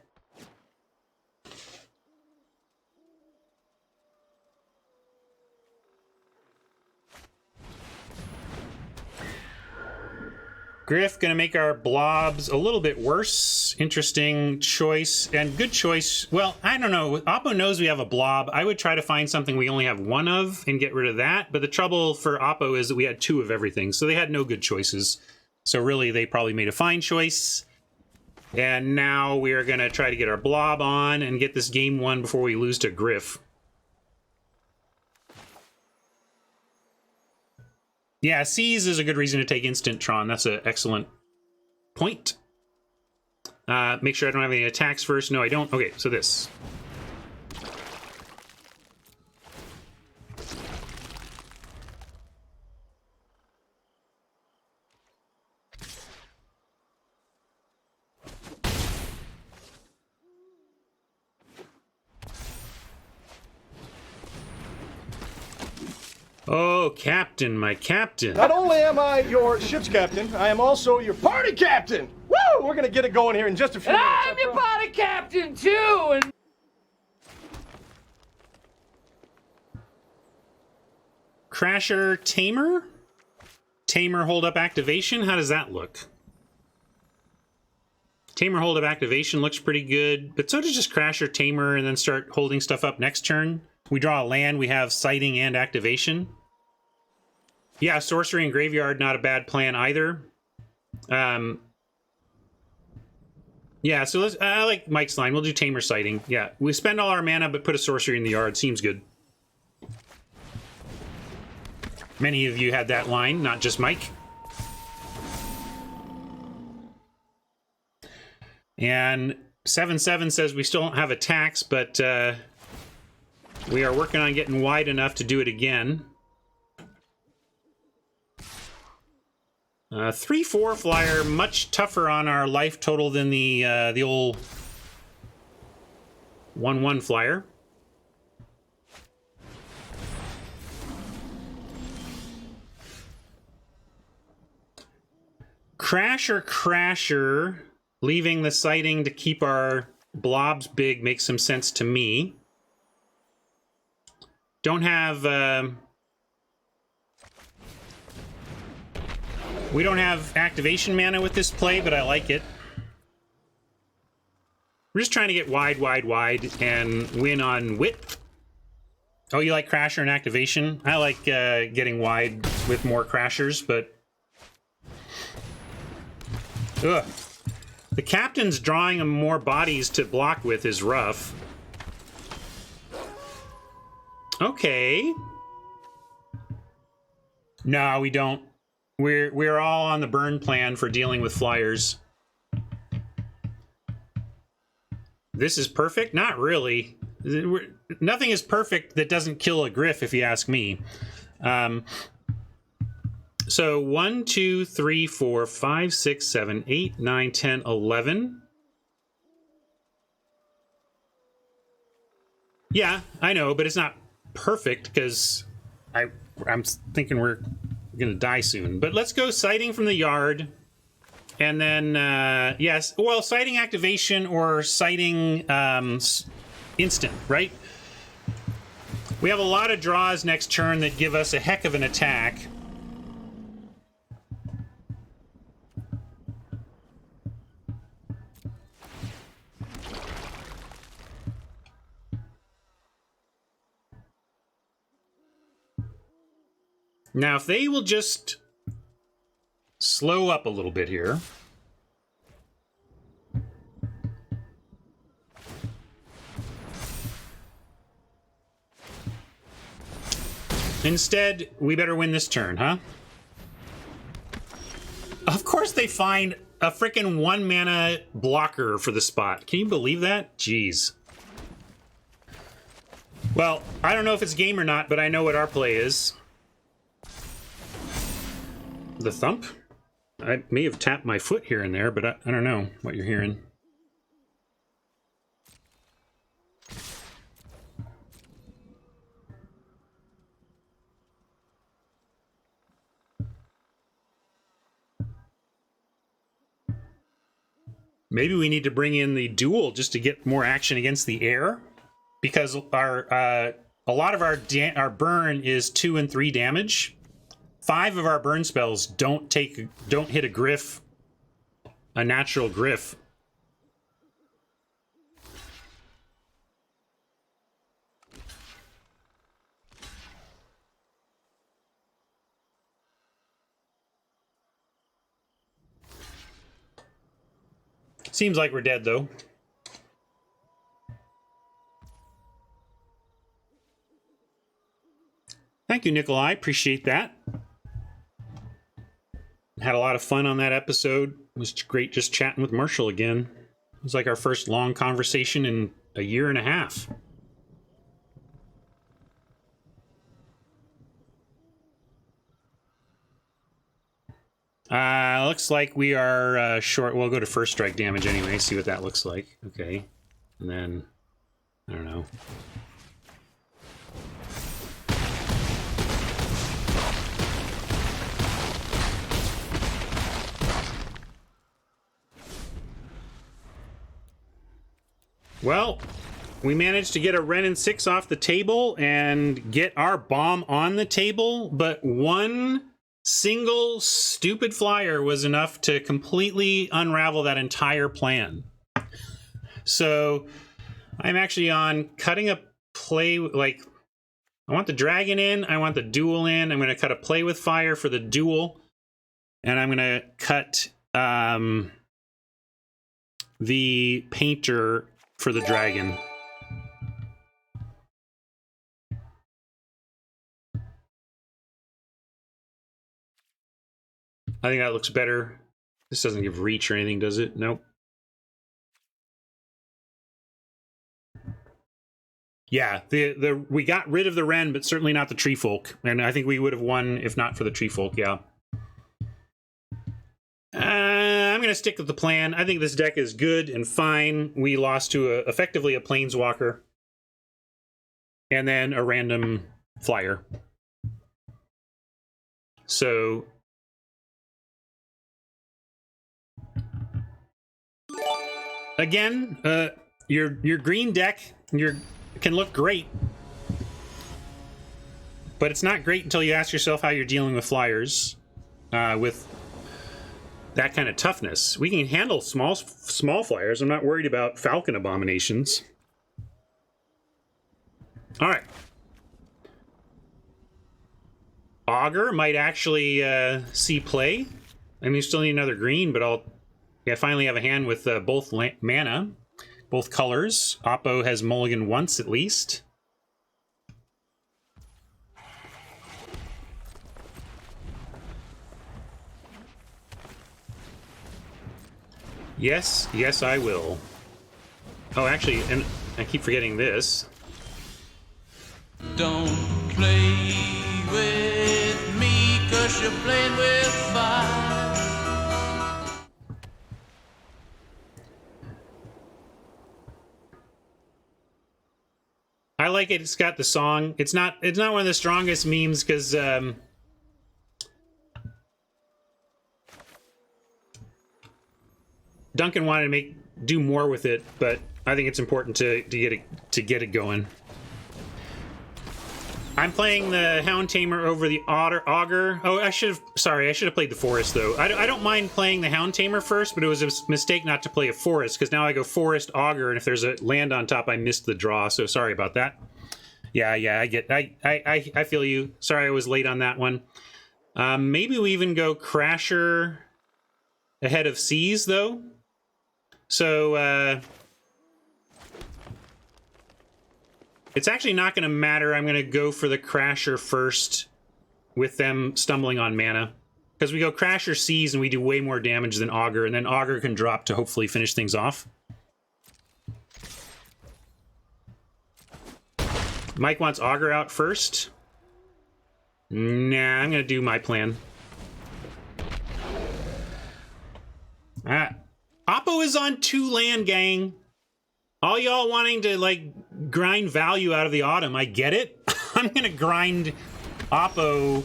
Griff gonna make our blobs a little bit worse. Interesting choice and good choice. Well, I don't know. Oppo knows we have a blob. I would try to find something we only have 1 of and get rid of that. But the trouble for Oppo is that we had 2 of everything. So they had no good choices. So really, they probably made a fine choice. And now we are gonna try to get our blob on and get this game won before we lose to Griff. Yeah, Seize is a good reason to take Instant Tron. That's an excellent point. Make sure I don't have any attacks first. No, I don't. Okay, so this. Oh, Captain, my Captain. Not only am I your ship's captain, I am also your party captain. Woo! We're gonna get it going here in just a few minutes. I'm your party captain too. And Crasher Tamer? Tamer hold up activation? How does that look? Tamer hold up activation looks pretty good, but so does just Crasher Tamer and then start holding stuff up next turn. We draw a land, we have sighting and activation. Yeah, sorcery and graveyard, not a bad plan either. Yeah, so let's, I like Mike's line. We'll do Tamer sighting. Yeah, we spend all our mana, but put a sorcery in the yard. Seems good. Many of you had that line, not just Mike. And 7-7 says we still don't have attacks, but we are working on getting wide enough to do it again. 3/4 flyer, much tougher on our life total than the old 1/1 flyer. Crasher, leaving the sighting to keep our blobs big makes some sense to me. Don't have... we don't have activation mana with this play, but I like it. We're just trying to get wide, and win on wit. Oh, you like Crasher and activation? I like getting wide with more Crashers, but... Ugh. The captain's drawing him more bodies to block with is rough. Okay. No, we don't. We're all on the burn plan for dealing with flyers. This is perfect? Not really. Nothing is perfect that doesn't kill a Griff, if you ask me. So 1, 2, 3, 4, 5, 6, 7, 8, 9, 10, 11. Yeah, I know, but it's not perfect because I'm thinking we're gonna die soon. But let's go sighting from the yard, and then yes, well, sighting activation or sighting instant, right? We have a lot of draws next turn that give us a heck of an attack. Now, if they will just slow up a little bit here. Instead, we better win this turn, huh? Of course they find a frickin' 1 mana blocker for the spot. Can you believe that? Jeez. Well, I don't know if it's game or not, but I know what our play is. The thump? I may have tapped my foot here and there, but I don't know what you're hearing. Maybe we need to bring in the duel just to get more action against the air, because our a lot of our burn is 2 and 3 damage. 5 of our burn spells don't hit a griff, a natural griff. Seems like we're dead, though. Thank you, Nikolai. Appreciate that. Had a lot of fun on that episode. It was great just chatting with Marshall again. It was like our first long conversation in a year and a half. Looks like we are short. We'll go to first strike damage anyway, see what that looks like. Okay. And then, I don't know. Well, we managed to get a Wrenn and 6 off the table and get our bomb on the table, but one single stupid flyer was enough to completely unravel that entire plan. So I'm actually on cutting a play, like, I want the dragon in, I want the duel in, I'm going to cut a play with fire for the duel, and I'm going to cut the painter for the dragon. I think that looks better. This doesn't give reach or anything, does it? Nope. Yeah, we got rid of the Wrenn, but certainly not the Tree Folk. And I think we would have won if not for the Tree Folk, yeah. I'm going to stick with the plan. I think this deck is good and fine. We lost to effectively a Planeswalker. And then a random flyer. So again, your green deck can look great, but it's not great until you ask yourself how you're dealing with flyers with that kind of toughness. We can handle small flyers. I'm not worried about Falcon Abominations. All right. Augur might actually see play. I mean, you still need another green, but I finally have a hand with both mana, both colors. Oppo has mulligan once at least. Yes, yes, I will. Oh, actually, and I keep forgetting this. Don't play with me, 'cause you're playing with fire. I like it. It's got the song. It's not one of the strongest memes because Duncan wanted to do more with it, but I think it's important to get it going. I'm playing the Hound Tamer over the Augur. Oh, I should have played the Forest though. I don't mind playing the Hound Tamer first, but it was a mistake not to play a Forest because now I go Forest Augur, and if there's a land on top, I missed the draw. So sorry about that. Yeah, I feel you. Sorry I was late on that one. Maybe we even go Crasher ahead of Seas, though. So, it's actually not going to matter. I'm going to go for the Crasher first with them stumbling on mana. Because we go Crasher Seas and we do way more damage than Augur, and then Augur can drop to hopefully finish things off. Mike wants Augur out first. Nah, I'm going to do my plan. Oppo is on 2 land, gang. All y'all wanting to, like, grind value out of the autumn, I get it. I'm going to grind Oppo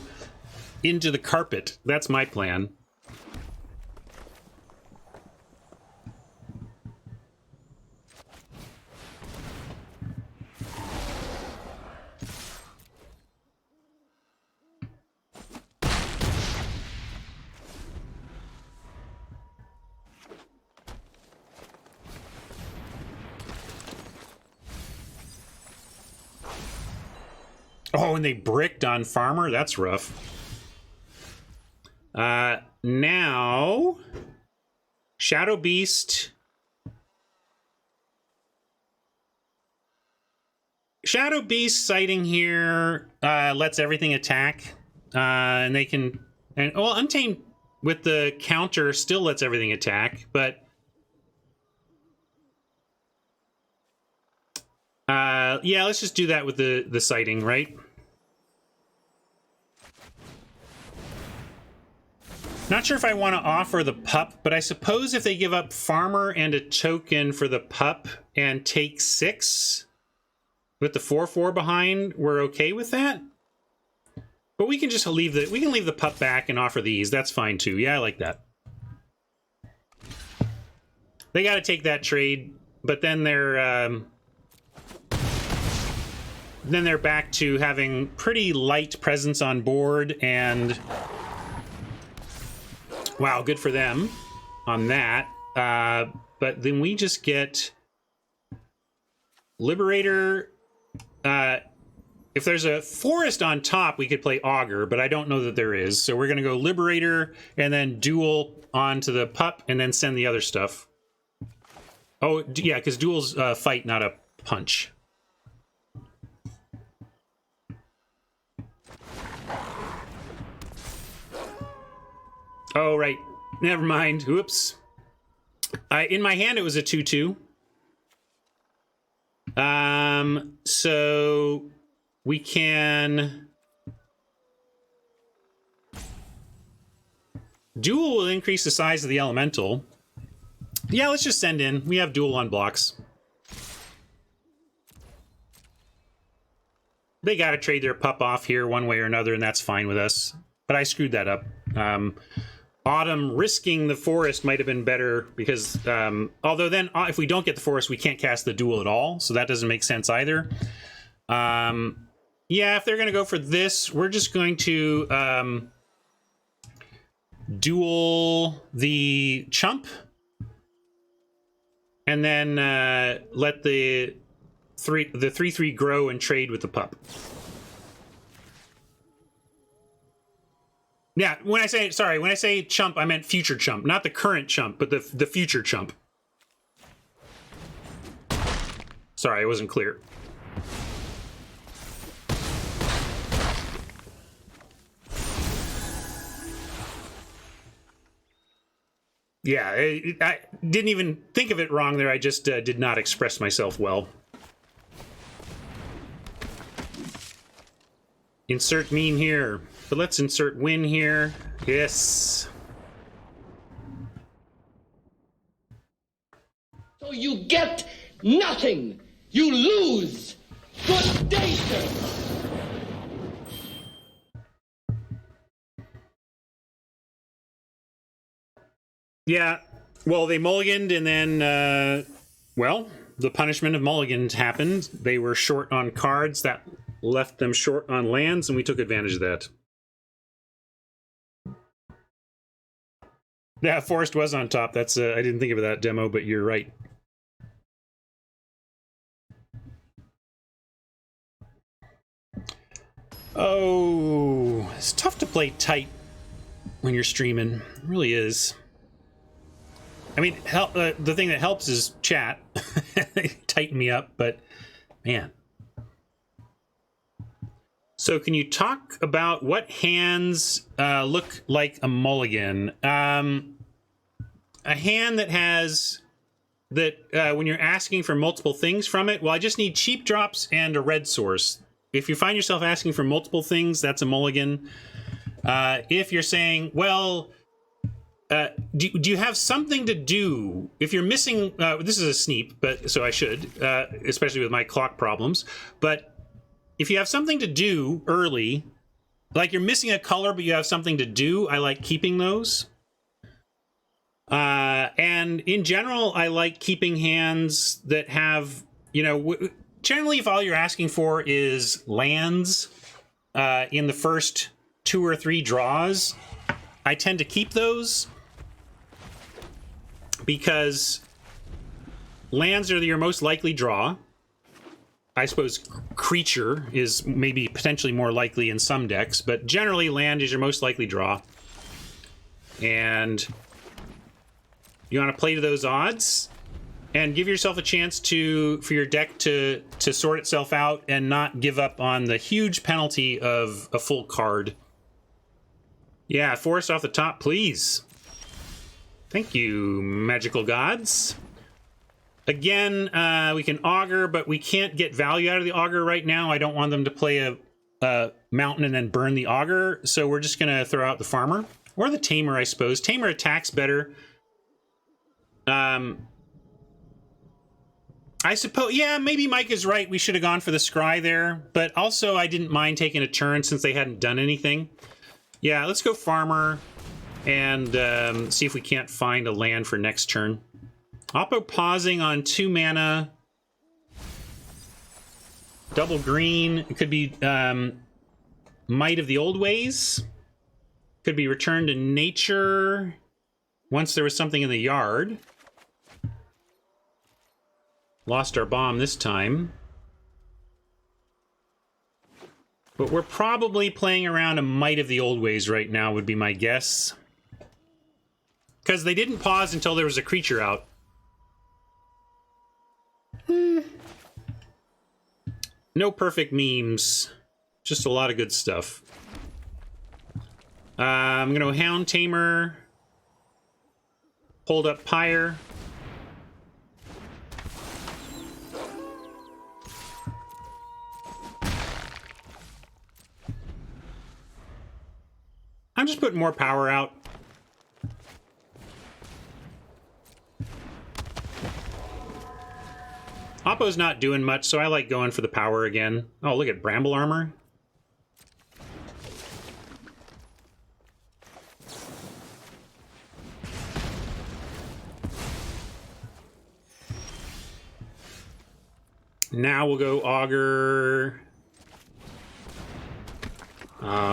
into the carpet. That's my plan. Oh, and they bricked on Farmer? That's rough. Now... Shadow Beast... Shadow Beast sighting here lets everything attack. And they can... And, well, Untamed with the counter still lets everything attack, but... yeah, let's just do that with the sighting, right? Not sure if I want to offer the pup, but I suppose if they give up Farmer and a token for the pup and take 6 with the 4/4 behind, we're okay with that. But we can just leave the pup back and offer these. That's fine too. Yeah, I like that. They got to take that trade, but then they're back to having pretty light presence on board, and wow, good for them on that. But then we just get Liberator. If there's a forest on top, we could play Augur, but I don't know that there is. So we're going to go Liberator and then duel onto the pup and then send the other stuff. Oh, yeah, because duel's fight, not a punch. Oh, right. Never mind. Whoops. In my hand, it was a 2/2. So we can... Duel will increase the size of the elemental. Yeah, let's just send in. We have duel on blocks. They gotta trade their pup off here one way or another, and that's fine with us. But I screwed that up. Autumn risking the forest might have been better because, although then if we don't get the forest, we can't cast the duel at all. So that doesn't make sense either. Yeah, if they're going to go for this, we're just going to duel the chump. And then let the 3/3 grow and trade with the pup. Yeah, when I say chump, I meant future chump, not the current chump, but the future chump. Sorry, I wasn't clear. Yeah, I didn't even think of it wrong there. I just did not express myself well. Insert meme here. But let's insert win here. Yes. So you get nothing. You lose. Good day, sir. Yeah. Well, they mulliganed, and then, well, the punishment of mulligans happened. They were short on cards. That left them short on lands, and we took advantage of that. Yeah, Forest was on top. That's I didn't think of that demo, but you're right. Oh, it's tough to play tight when you're streaming. It really is. I mean, the thing that helps is chat. Tighten me up, but man. So can you talk about what hands look like a mulligan? A hand that has... that when you're asking for multiple things from it, well, I just need cheap drops and a red source. If you find yourself asking for multiple things, that's a mulligan. If you're saying, well, do you have something to do? If you're missing, this is a sneap, but so I should, especially with my clock problems. But if you have something to do early, like you're missing a color, but you have something to do, I like keeping those. And in general, I like keeping hands that have, you know, generally if all you're asking for is lands in the first 2 or 3 draws, I tend to keep those because lands are your most likely draw. I suppose creature is maybe potentially more likely in some decks, but generally land is your most likely draw. And you want to play to those odds and give yourself a chance for your deck to sort itself out and not give up on the huge penalty of a full card. Yeah, forest off the top, please. Thank you, magical gods. Again, we can augur, but we can't get value out of the augur right now. I don't want them to play a mountain and then burn the augur, so we're just going to throw out the farmer. Or the tamer, I suppose. Tamer attacks better. I suppose, yeah, maybe Mike is right. We should have gone for the scry there, but also I didn't mind taking a turn since they hadn't done anything. Yeah, let's go farmer and see if we can't find a land for next turn. Oppo pausing on 2 mana. Double green. It could be Might of the Old Ways. Could be Return to Nature. Once there was something in the yard. Lost our bomb this time. But we're probably playing around a Might of the Old Ways right now, would be my guess. Because they didn't pause until there was a creature out. No perfect memes. Just a lot of good stuff. I'm going to Hound Tamer. Hold up Pyre. I'm just putting more power out. Oppo's not doing much, so I like going for the power again. Oh, look at Bramble Armor. Now we'll go Augur.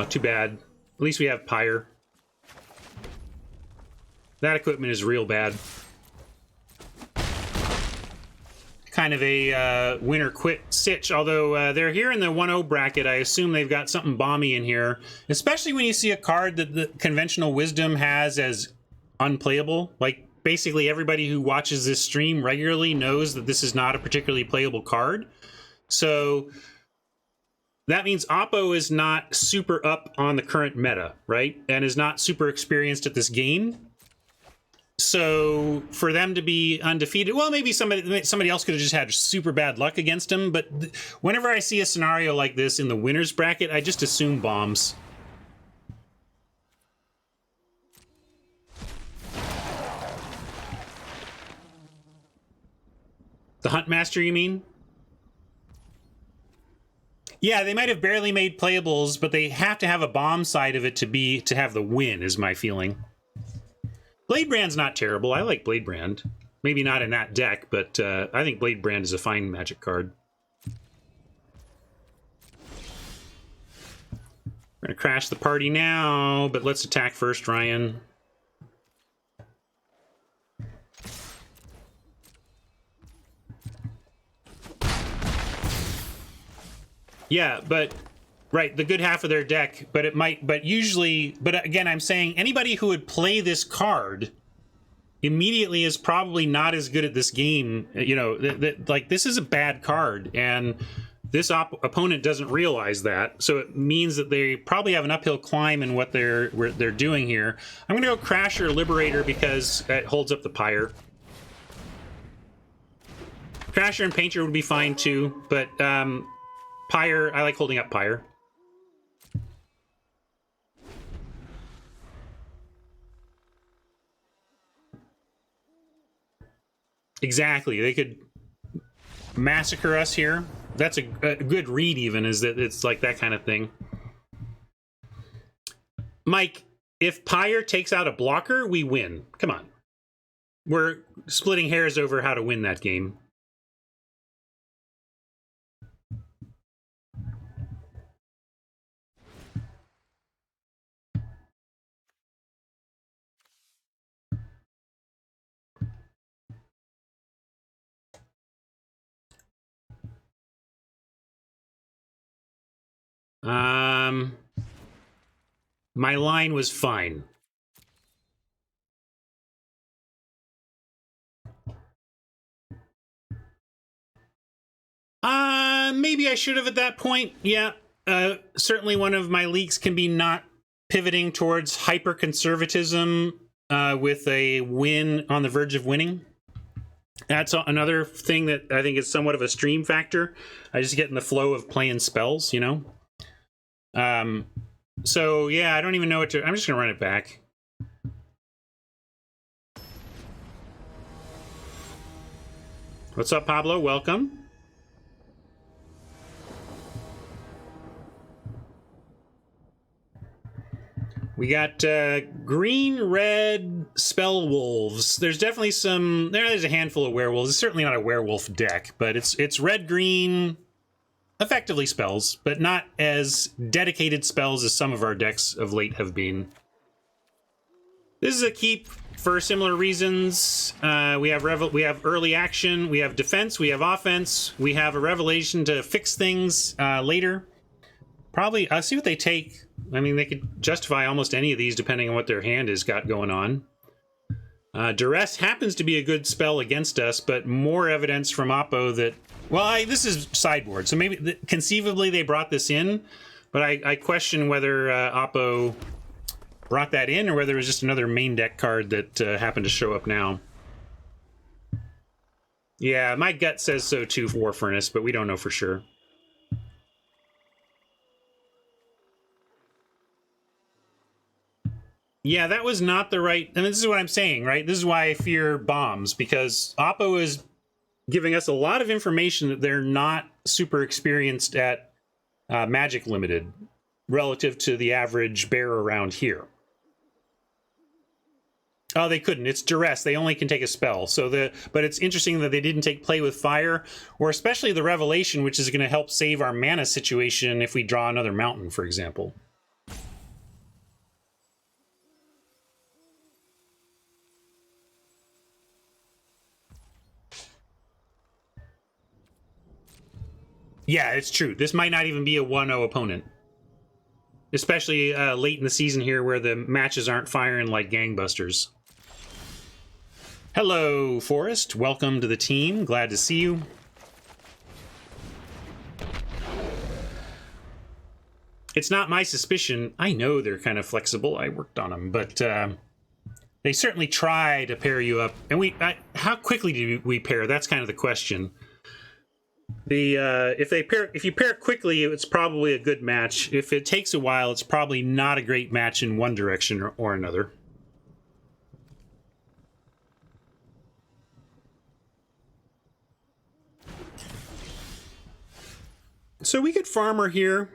Too bad. At least we have Pyre. That equipment is real bad. Kind of a winner quit sitch, although they're here in the 1-0 bracket. I assume they've got something bomby in here, especially when you see a card that the conventional wisdom has as unplayable. Like, basically everybody who watches this stream regularly knows that this is not a particularly playable card. So that means Oppo is not super up on the current meta, right? And is not super experienced at this game. So for them to be undefeated, well, maybe somebody else could have just had super bad luck against him. But whenever I see a scenario like this in the winners bracket, I just assume bombs. The Huntmaster, you mean? Yeah, they might have barely made playables, but they have to have a bomb side of it to have the win, is my feeling. Bladebrand's not terrible. I like Bladebrand. Maybe not in that deck, but I think Bladebrand is a fine Magic card. We're going to crash the party now, but let's attack first, Ryan. Yeah, but Right, the good half of their deck, but it might, but usually, but again, I'm saying anybody who would play this card immediately is probably not as good at this game. You know, like this is a bad card, and this opponent doesn't realize that, so it means that they probably have an uphill climb in what they're doing here. I'm gonna go Crasher Liberator because it holds up the Pyre. Crasher and Painter would be fine too, but Pyre, I like holding up Pyre. Exactly, they could massacre us here. That's a good read, even, is that it's like that kind of thing. Mike, if Pyre takes out a blocker, we win. Come on. We're splitting hairs over how to win that game. My line was fine. Maybe I should have at that point. Yeah. Certainly one of my leaks can be not pivoting towards hyper-conservatism with a win on the verge of winning. That's another thing that I think is somewhat of a stream factor. I just get in the flow of playing spells, you know? So, yeah, I don't even know what to... I'm just going to run it back. What's up, Pablo? Welcome. We got green-red spell wolves. There's definitely some... There's a handful of werewolves. It's certainly not a werewolf deck, but it's red-green, effectively spells, but not as dedicated spells as some of our decks of late have been. This is a keep for similar reasons. We have early action, we have defense, we have offense, we have a revelation to fix things later. Probably, I'll see what they take. I mean, they could justify almost any of these depending on what their hand has got going on. Duress happens to be a good spell against us, but more evidence from Oppo that... Well, this is sideboard, so maybe conceivably they brought this in, but I question whether Oppo brought that in or whether it was just another main deck card that happened to show up now. Yeah, my gut says so too, War Furnace, but we don't know for sure. Yeah, that was not the right... And this is what I'm saying, right? This is why I fear bombs, because Oppo is giving us a lot of information that they're not super experienced at Magic Limited relative to the average bear around here. Oh, they couldn't. It's duress. They only can take a spell. But it's interesting that they didn't take play with fire, or especially the revelation, which is going to help save our mana situation if we draw another mountain, for example. Yeah, it's true. This might not even be a 1-0 opponent. Especially late in the season here where the matches aren't firing like gangbusters. Hello, Forrest. Welcome to the team. Glad to see you. It's not my suspicion. I know they're kind of flexible. I worked on them, but they certainly try to pair you up. And how quickly do we pair? That's kind of the question. If you pair quickly, it's probably a good match. If it takes a while, it's probably not a great match in one direction or another. So we could Farmer here.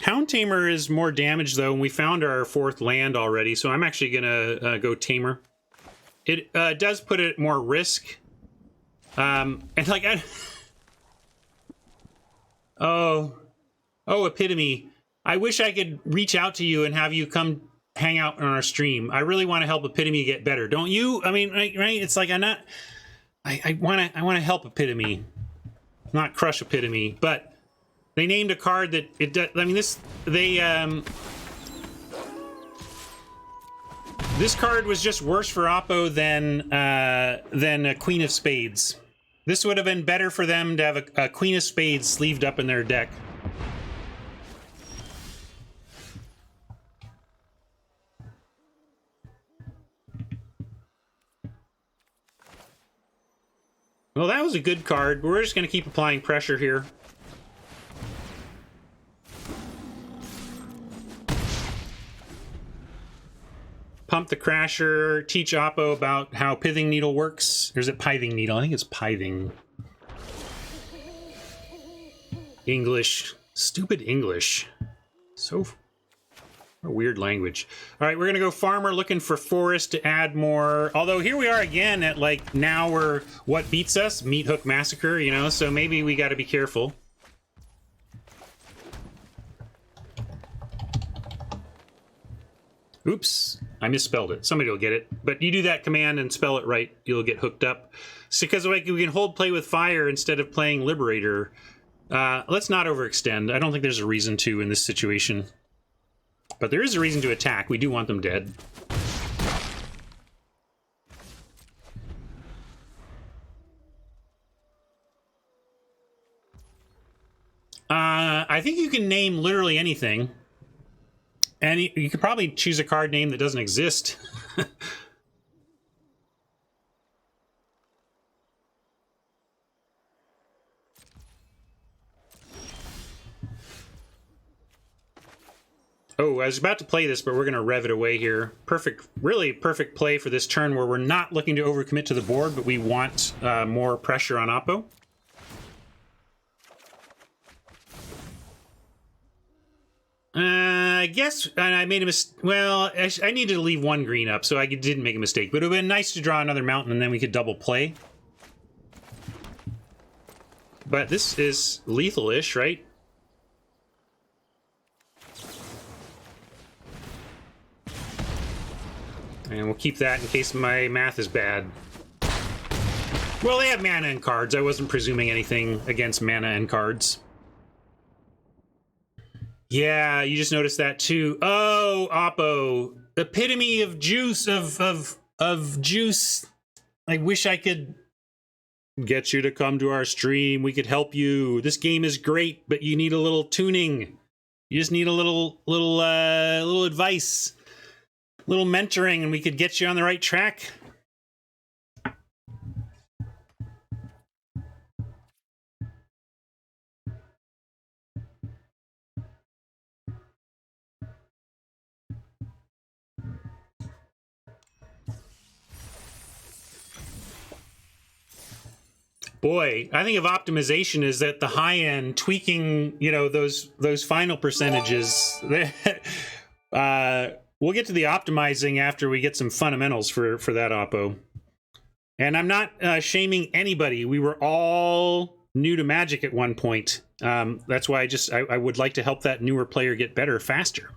Hound Tamer is more damage though, and we found our 4th land already, so I'm actually gonna go Tamer. It does put it more risk. And like Oh, Epitome. I wish I could reach out to you and have you come hang out on our stream. I really want to help Epitome get better. Don't you? I mean, right? It's like I want to help Epitome, not crush Epitome. But They named a card that it does. I mean, this card was just worse for Oppo than a Queen of Spades. This would have been better for them to have a Queen of Spades sleeved up in their deck. Well, that was a good card. We're just going to keep applying pressure here. Pump the Crasher, teach Oppo about how Pithing Needle works. Or is it Pithing Needle? I think it's Pithing. English. Stupid English. So a weird language. All right, we're gonna go Farmer, looking for Forest to add more. Although here we are again at like, now we're, what beats us? Meat Hook Massacre, you know? So maybe we gotta be careful. Oops, I misspelled it. Somebody will get it. But you do that command and spell it right, you'll get hooked up. So, because like, we can hold play with fire instead of playing Liberator. Let's not overextend. I don't think there's a reason to in this situation. But there is a reason to attack. We do want them dead. I think you can name literally anything. And you could probably choose a card name that doesn't exist. Oh, I was about to play this, but we're going to rev it away here. Perfect, really perfect play for this turn where we're not looking to overcommit to the board, but we want more pressure on Oppo. I guess, and I made a mistake. Well, I needed to leave one green up, so I didn't make a mistake. But it would have been nice to draw another mountain, and then we could double play. But this is lethal-ish, right? And we'll keep that in case my math is bad. Well, they have mana and cards. I wasn't presuming anything against mana and cards. Yeah, you just noticed that too. Oh, Oppo. Epitome of juice, of juice. I wish I could get you to come to our stream. We could help you. This game is great, but you need a little tuning. You just need a little advice. Little mentoring, and we could get you on the right track. Boy, I think of optimization is at the high end, tweaking, you know, those final percentages. We'll get to the optimizing after we get some fundamentals for that Oppo. And I'm not shaming anybody. We were all new to Magic at one point. That's why I would like to help that newer player get better faster.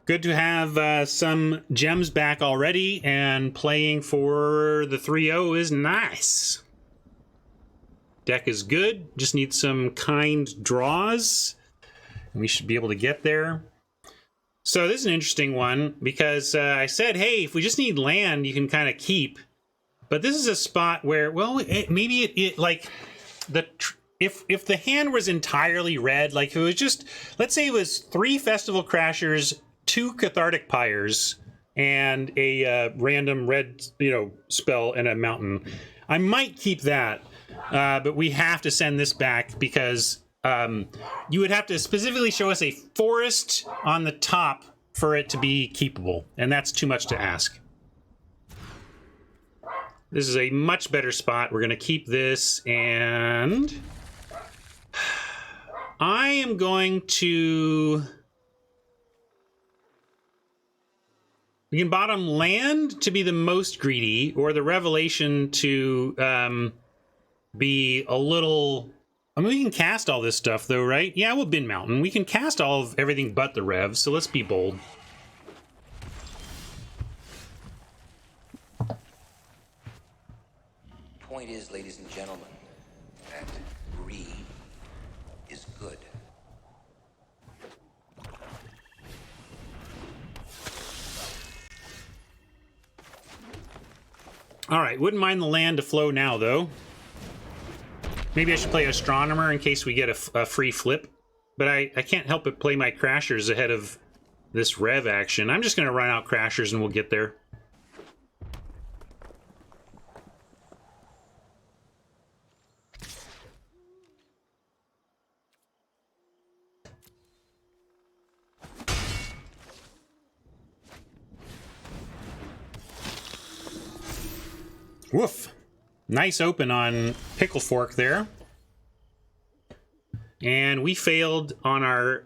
Good to have some gems back already, and playing for the 3-0 is nice. Deck is good, just needs some kind draws, and we should be able to get there. So this is an interesting one, because I said, hey, if we just need land, you can kind of keep. But this is a spot where, well, maybe it like, if the hand was entirely red, like if it was just, let's say it was 3 Festival Crashers, 2 Cathartic Pyres, and a random red, spell and a mountain. I might keep that, but we have to send this back because you would have to specifically show us a forest on the top for it to be keepable, and that's too much to ask. This is a much better spot. We're going to keep this, and I am going to... We can bottom land to be the most greedy, or the Revelation to be a little... I mean, we can cast all this stuff, though, right? Yeah, we'll bin Mountain. We can cast all of everything but the Rev, so let's be bold. Point is, ladies and gentlemen, that greed is good. All right, wouldn't mind the land to flow now, though. Maybe I should play Astronomer in case we get a free flip. But I can't help but play my Crashers ahead of this Rev action. I'm just going to run out Crashers and we'll get there. Woof. Nice open on Pickle Fork there. And we failed on our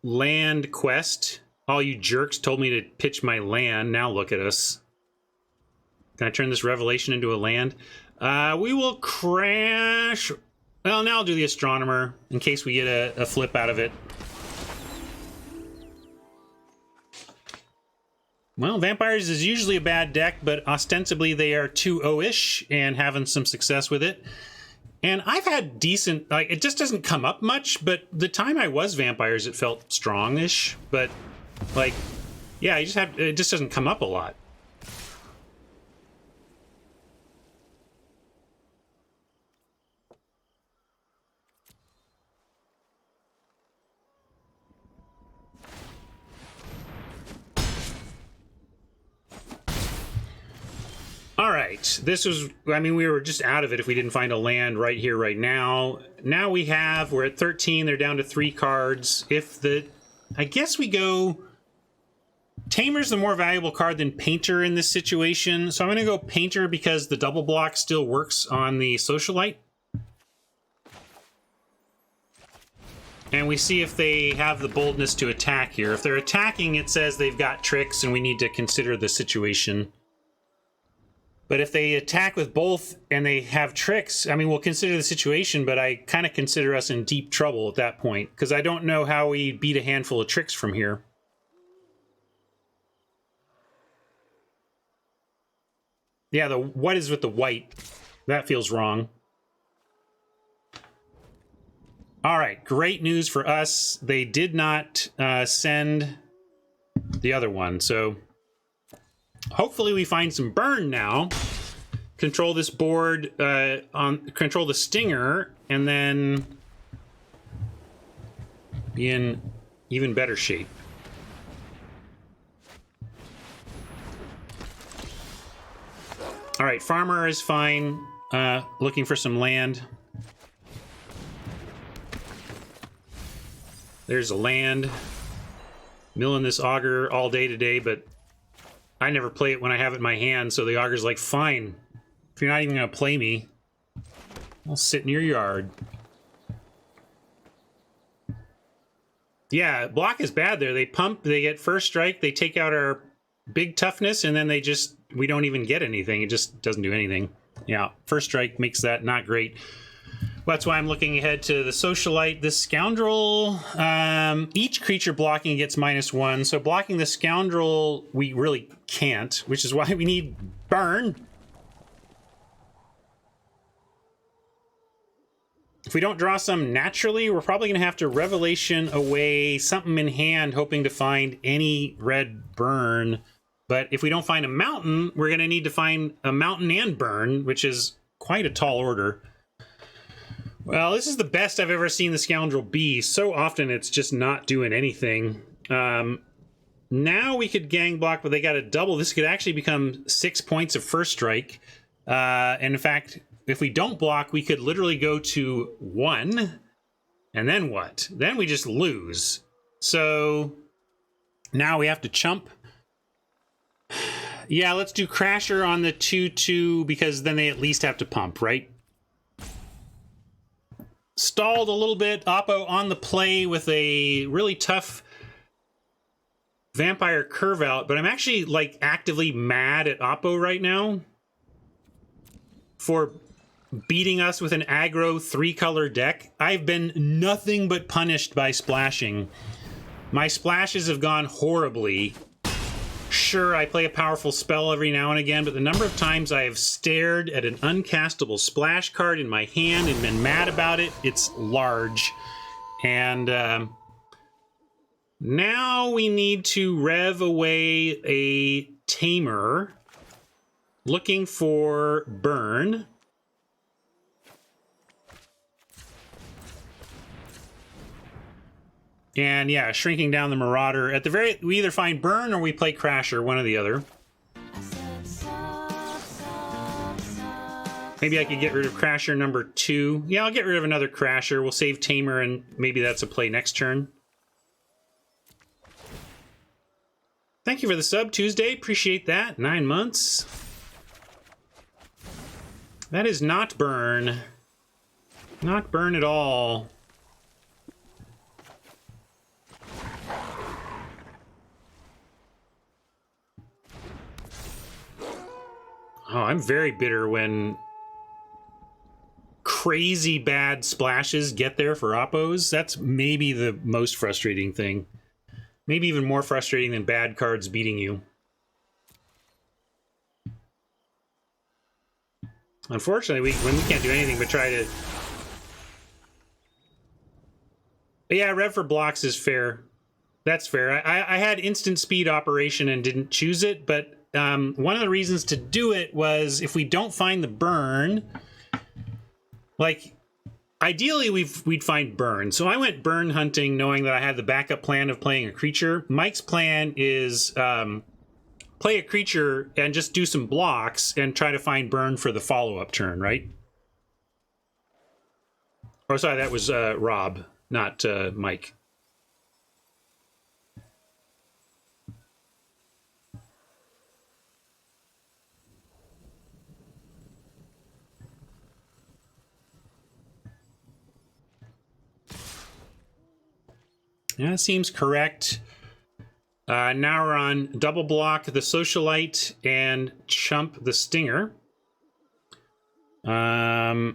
land quest. All you jerks told me to pitch my land. Now look at us. Can I turn this Revelation into a land? We will crash. Well, now I'll do the Astronomer in case we get a flip out of it. Well, Vampires is usually a bad deck, but ostensibly they are 2-0-ish and having some success with it. And I've had decent, like, it just doesn't come up much, but the time I was Vampires, it felt strong-ish. But, like, yeah, it just doesn't come up a lot. All right, this was, I mean, we were just out of it if we didn't find a land right here, right now. Now we're at 13, they're down to 3 cards. I guess we go, Tamer's the more valuable card than Painter in this situation. So I'm gonna go Painter because the double block still works on the Socialite. And we see if they have the boldness to attack here. If they're attacking, it says they've got tricks and we need to consider the situation. But if they attack with both and they have tricks, I mean, we'll consider the situation, but I kind of consider us in deep trouble at that point, because I don't know how we beat a handful of tricks from here. Yeah, what is with the white? That feels wrong. All right, great news for us. They did not send the other one, so... Hopefully we find some burn now. Control this board, control the Stinger, and then be in even better shape. All right, Farmer is fine. Looking for some land. There's a land. Milling this Augur all day today, but I never play it when I have it in my hand, so the Augur's like, fine. If you're not even going to play me, I'll sit in your yard. Yeah, block is bad there. They pump, they get first strike, they take out our big toughness, and then we don't even get anything. It just doesn't do anything. Yeah, first strike makes that not great. Well, that's why I'm looking ahead to the Socialite. This Scoundrel, each creature blocking gets -1, so blocking the Scoundrel, we really can't, which is why we need Burn. If we don't draw some naturally, we're probably going to have to Revelation away something in hand, hoping to find any red Burn. But if we don't find a mountain, we're going to need to find a mountain and Burn, which is quite a tall order. Well, this is the best I've ever seen the Scoundrel be. So often it's just not doing anything. Now we could gang block, but they got a double. This could actually become 6 points of first strike. And in fact, if we don't block, we could literally go to 1. And then what? Then we just lose. So now we have to chump. Yeah, let's do Crasher on the 2/2 because then they at least have to pump, right? Stalled a little bit. Oppo on the play with a really tough Vampire curve out, but I'm actually like actively mad at Oppo right now for beating us with an aggro 3-color deck. I've been nothing but punished by splashing. My splashes have gone horribly. Sure, I play a powerful spell every now and again, but the number of times I have stared at an uncastable splash card in my hand and been mad about it, it's large. And now we need to rev away a Tamer, looking for burn. And yeah, shrinking down the Marauder. At the very, we either find burn or we play Crasher, one or the other. Maybe I could get rid of Crasher number 2. Yeah, I'll get rid of another Crasher. We'll save Tamer, and maybe that's a play next turn. Thank you for the sub, Tuesday. Appreciate that. 9 months. That is not burn. Not burn at all. Oh, I'm very bitter when crazy bad splashes get there for Oppos. That's maybe the most frustrating thing. Maybe even more frustrating than bad cards beating you. Unfortunately, when we can't do anything but try to... Yeah, rev for blocks is fair. That's fair. I had instant speed operation and didn't choose it, but one of the reasons to do it was if we don't find the burn, like ideally we'd find burn. So I went burn hunting knowing that I had the backup plan of playing a creature. Mike's plan is play a creature and just do some blocks and try to find burn for the follow-up turn, right? Oh, sorry, that was Rob, not Mike. Yeah, seems correct. Now we're on double block the Socialite and chump the Stinger. Yeah,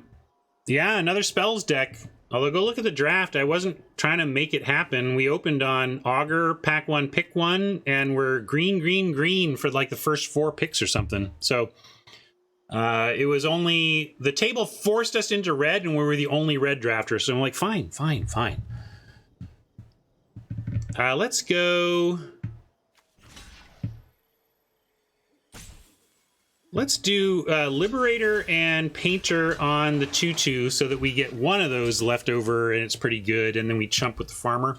another spells deck. Although go look at the draft, I wasn't trying to make it happen. We opened on Augur, pack 1, pick 1, and we're green, green, green for like the first 4 picks or something. So it was only... The table forced us into red, and we were the only red drafter. So I'm like, fine, fine, fine. Let's go... Let's do Liberator and Painter on the 2/2 so that we get one of those left over and it's pretty good, and then we chump with the Farmer.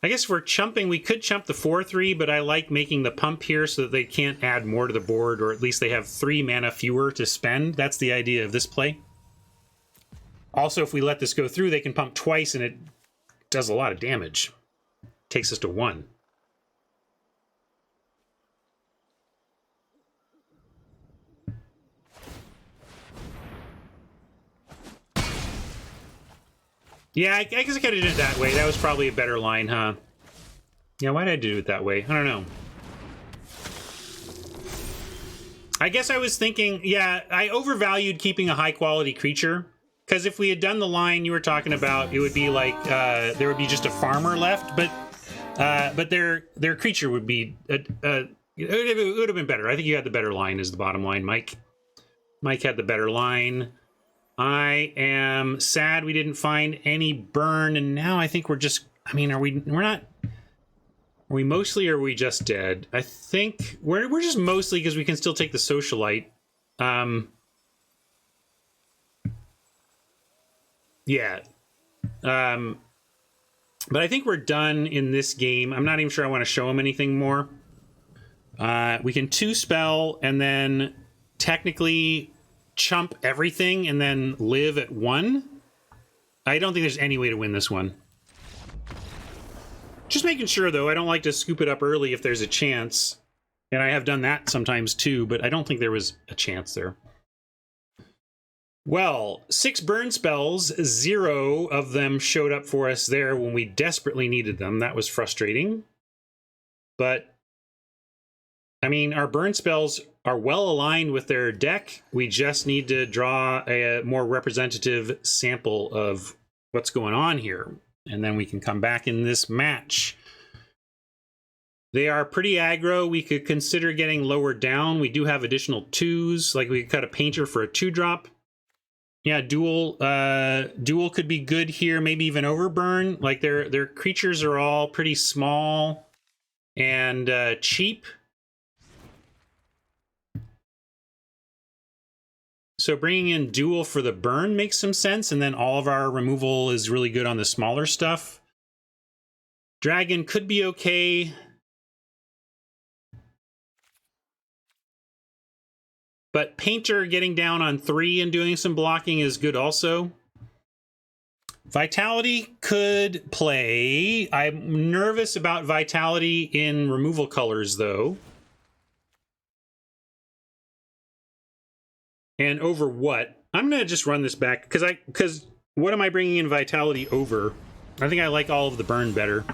I guess if we're chumping, we could chump the 4/3, but I like making the pump here so that they can't add more to the board, or at least they have 3 mana fewer to spend. That's the idea of this play. Also, if we let this go through, they can pump twice and it does a lot of damage. Takes us to 1. Yeah, I guess I could have did it that way. That was probably a better line, huh? Yeah, why did I do it that way? I don't know. I guess I was thinking, yeah, I overvalued keeping a high-quality creature. Because if we had done the line you were talking about, it would be like there would be just a farmer left, but their creature would be... it would have been better. I think you had the better line is the bottom line, Mike. Mike had the better line. I am sad we didn't find any burn, and now I think we're just... I mean, we're not... Are we mostly, or are we just dead? I think we're just mostly because we can still take the Socialite. Yeah. But I think we're done in this game. I'm not even sure I want to show him anything more. We can 2-spell and then technically chump everything and then live at 1. I don't think there's any way to win this one. Just making sure, though. I don't like to scoop it up early if there's a chance. And I have done that sometimes, too, but I don't think there was a chance there. Well, 6 burn spells, 0 of them showed up for us there when we desperately needed them. That was frustrating. But I mean, our burn spells are well aligned with their deck. We just need to draw a more representative sample of what's going on here. And then we can come back in this match. They are pretty aggro. We could consider getting lower down. We do have additional 2s. Like we could cut a Painter for a 2-drop. Yeah, dual could be good here. Maybe even Overburn. Like their creatures are all pretty small and cheap. So bringing in dual for the burn makes some sense, and then all of our removal is really good on the smaller stuff. Dragon could be okay. But Painter getting down on 3 and doing some blocking is good also. Vitality could play. I'm nervous about Vitality in removal colors, though. And over what? I'm going to just run this back, because what am I bringing in Vitality over? I think I like all of the burn better.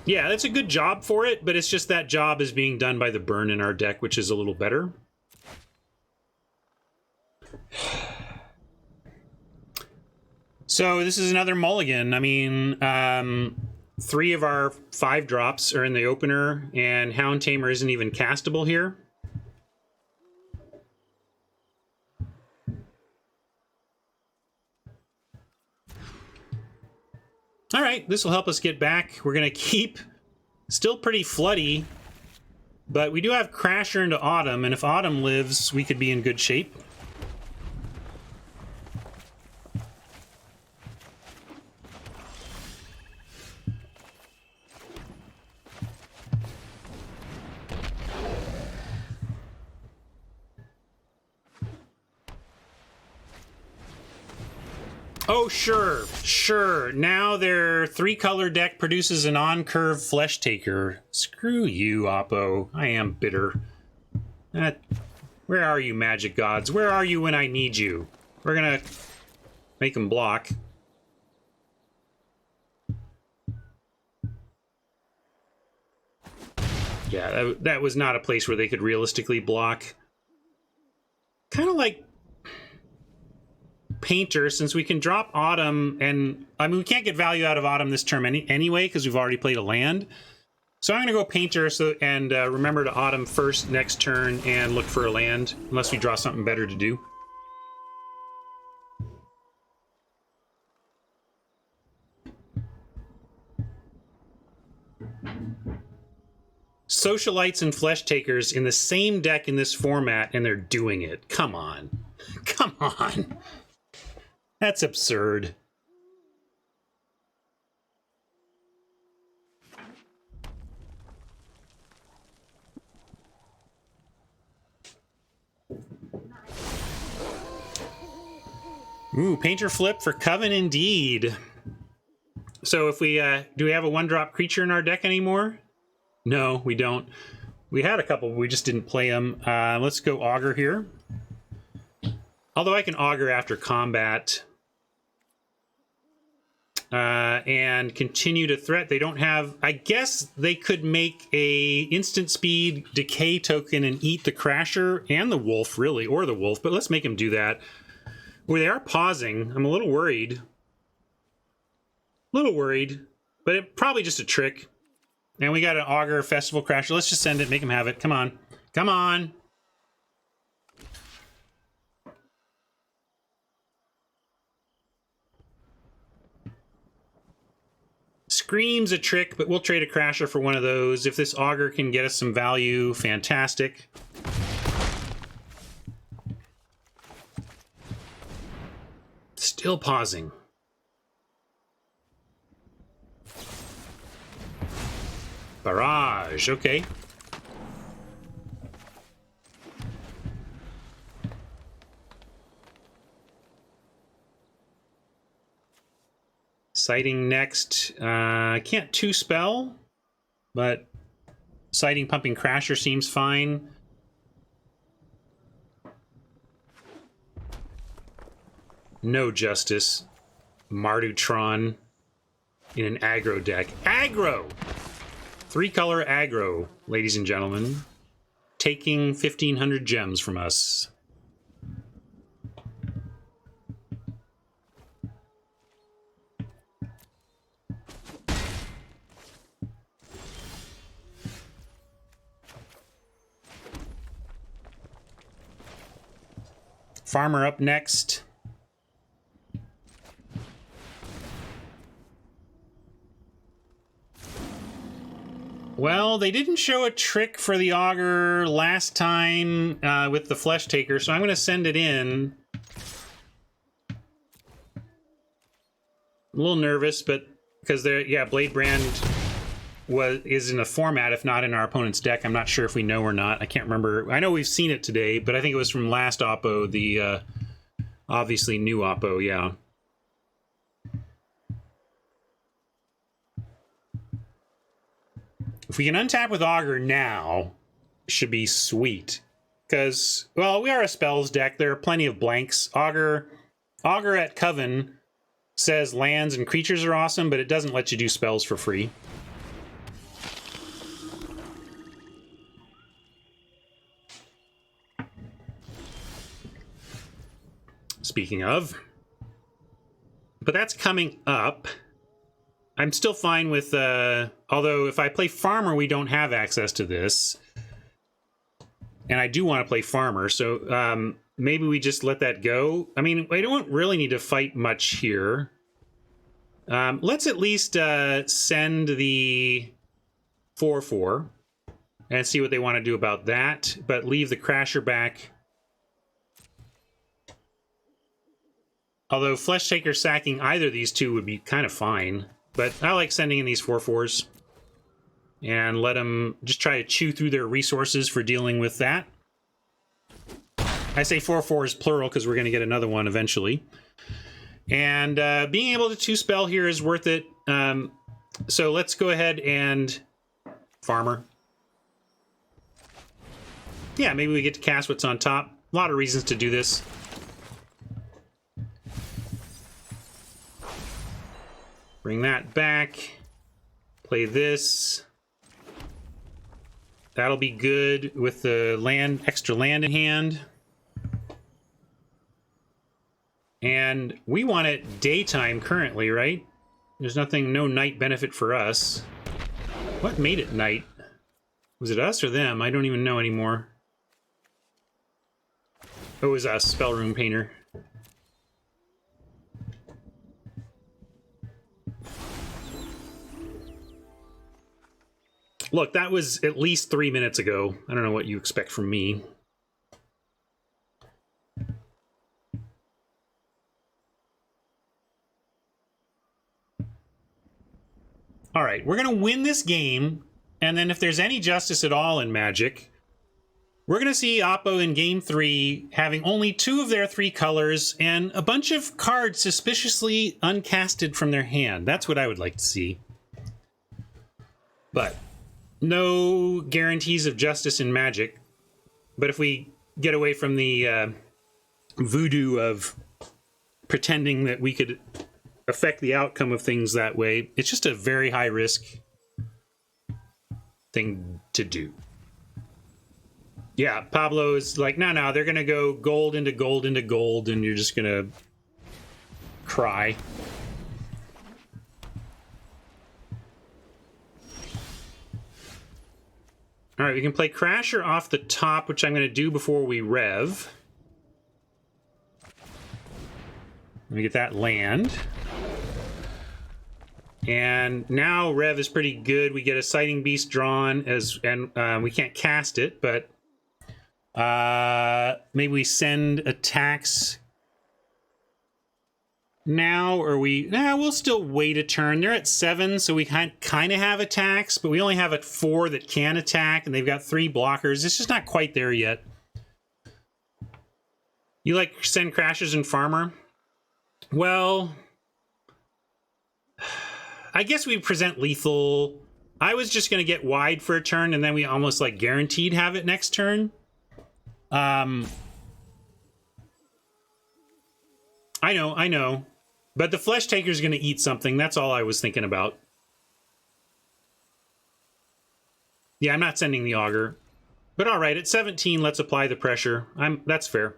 Yeah, that's a good job for it, but it's just that job is being done by the burn in our deck, which is a little better. So this is another mulligan. I mean, 3 of our 5 drops are in the opener, and Hound Tamer isn't even castable here. All right, this will help us get back. We're going to keep still pretty floody, but we do have Crasher into Autumn, and if Autumn lives, we could be in good shape. Oh, sure. Now their 3-color deck produces an on-curve Flesh Taker. Screw you, Oppo. I am bitter. Where are you, magic gods? Where are you when I need you? We're gonna make them block. Yeah, that was not a place where they could realistically block. Kind of like Painter, since we can drop Autumn, and I mean we can't get value out of Autumn this term anyway because we've already played a land. So I'm gonna go Painter and remember to Autumn first next turn and look for a land unless we draw something better to do. Socialites and Flesh Takers in the same deck in this format, and they're doing it. Come on. Come on. That's absurd. Ooh, Painter flip for Coven indeed. So if we, do we have a 1-drop creature in our deck anymore? No, we don't. We had a couple, but we just didn't play them. Let's go Augur here. Although I can Augur after combat. And continue to threat. They don't have... I guess they could make a instant speed decay token and eat the Crasher and the Wolf, really, or the Wolf, but let's make them do that. Well, they are pausing. I'm a little worried. But it probably just a trick. And we got an Augur Festival Crasher. Let's just send it, make him have it. Come on. Come on! Scream's a trick, but we'll trade a Crasher for one of those. If this Augur can get us some value, fantastic. Still pausing. Barrage, okay. Sighting next. Can't 2-spell, but Sighting Pumping Crasher seems fine. No Justice. Mardutron. in an aggro deck. Aggro! 3-color aggro, ladies and gentlemen. Taking 1,500 gems from us. Farmer up next. Well, they didn't show a trick for the auger last time with the flesh taker, so I'm going to send it in. I'm a little nervous, but because Blade Brand is in a format, if not in our opponent's deck. I'm not sure if we know or not. I can't remember. I know we've seen it today, but I think it was from last Oppo, the obviously new Oppo, yeah. If we can untap with Augur now, should be sweet. Because, well, we are a spells deck. There are plenty of blanks. Augur at Coven says lands and creatures are awesome, but it doesn't let you do spells for free. Speaking of. But that's coming up. I'm still fine with, although if I play Farmer, we don't have access to this. And I do want to play Farmer, so maybe we just let that go. I mean, I don't really need to fight much here. Let's at least send the 4/4 and see what they want to do about that, but leave the Crasher back. Although Flesh Taker sacking either of these two would be kind of fine. But I like sending in these 4/4s and let them just try to chew through their resources for dealing with that. I say 4/4s plural because we're going to get another one eventually. And being able to 2-spell here is worth it. So let's go ahead and Farmer. Yeah, maybe we get to cast what's on top. A lot of reasons to do this. Bring that back. Play this. That'll be good with the extra land in hand. And we want it daytime currently, right? There's no night benefit for us. What made it night? Was it us or them? I don't even know anymore. Oh, it was us, Spell Room Painter. Look, that was at least 3 minutes ago. I don't know what you expect from me. All right, we're going to win this game, and then if there's any justice at all in Magic, we're going to see Oppo in Game 3 having only 2 of their 3 colors and a bunch of cards suspiciously uncasted from their hand. That's what I would like to see. But no guarantees of justice in Magic. But if we get away from the voodoo of pretending that we could affect the outcome of things that way, it's just a very high risk thing to do. Yeah, Pablo is like, no, they're gonna go gold into gold into gold, and you're just gonna cry. All right, we can play Crasher off the top, which I'm going to do before we rev. Let me get that land. And now rev is pretty good. We get a Sighting Beast drawn, and we can't cast it, but maybe we send attacks now, or we'll still wait a turn. They're at 7, so we kind of have attacks, but we only have 4 that can attack, and they've got 3 blockers. It's just not quite there yet. You like send Crashers and Farmer? Well, I guess we present lethal. I was just going to get wide for a turn, and then we almost like guaranteed have it next turn. I know. But the Flesh Taker's going to eat something. That's all I was thinking about. Yeah, I'm not sending the Augur. But all right, at 17, let's apply the pressure. That's fair.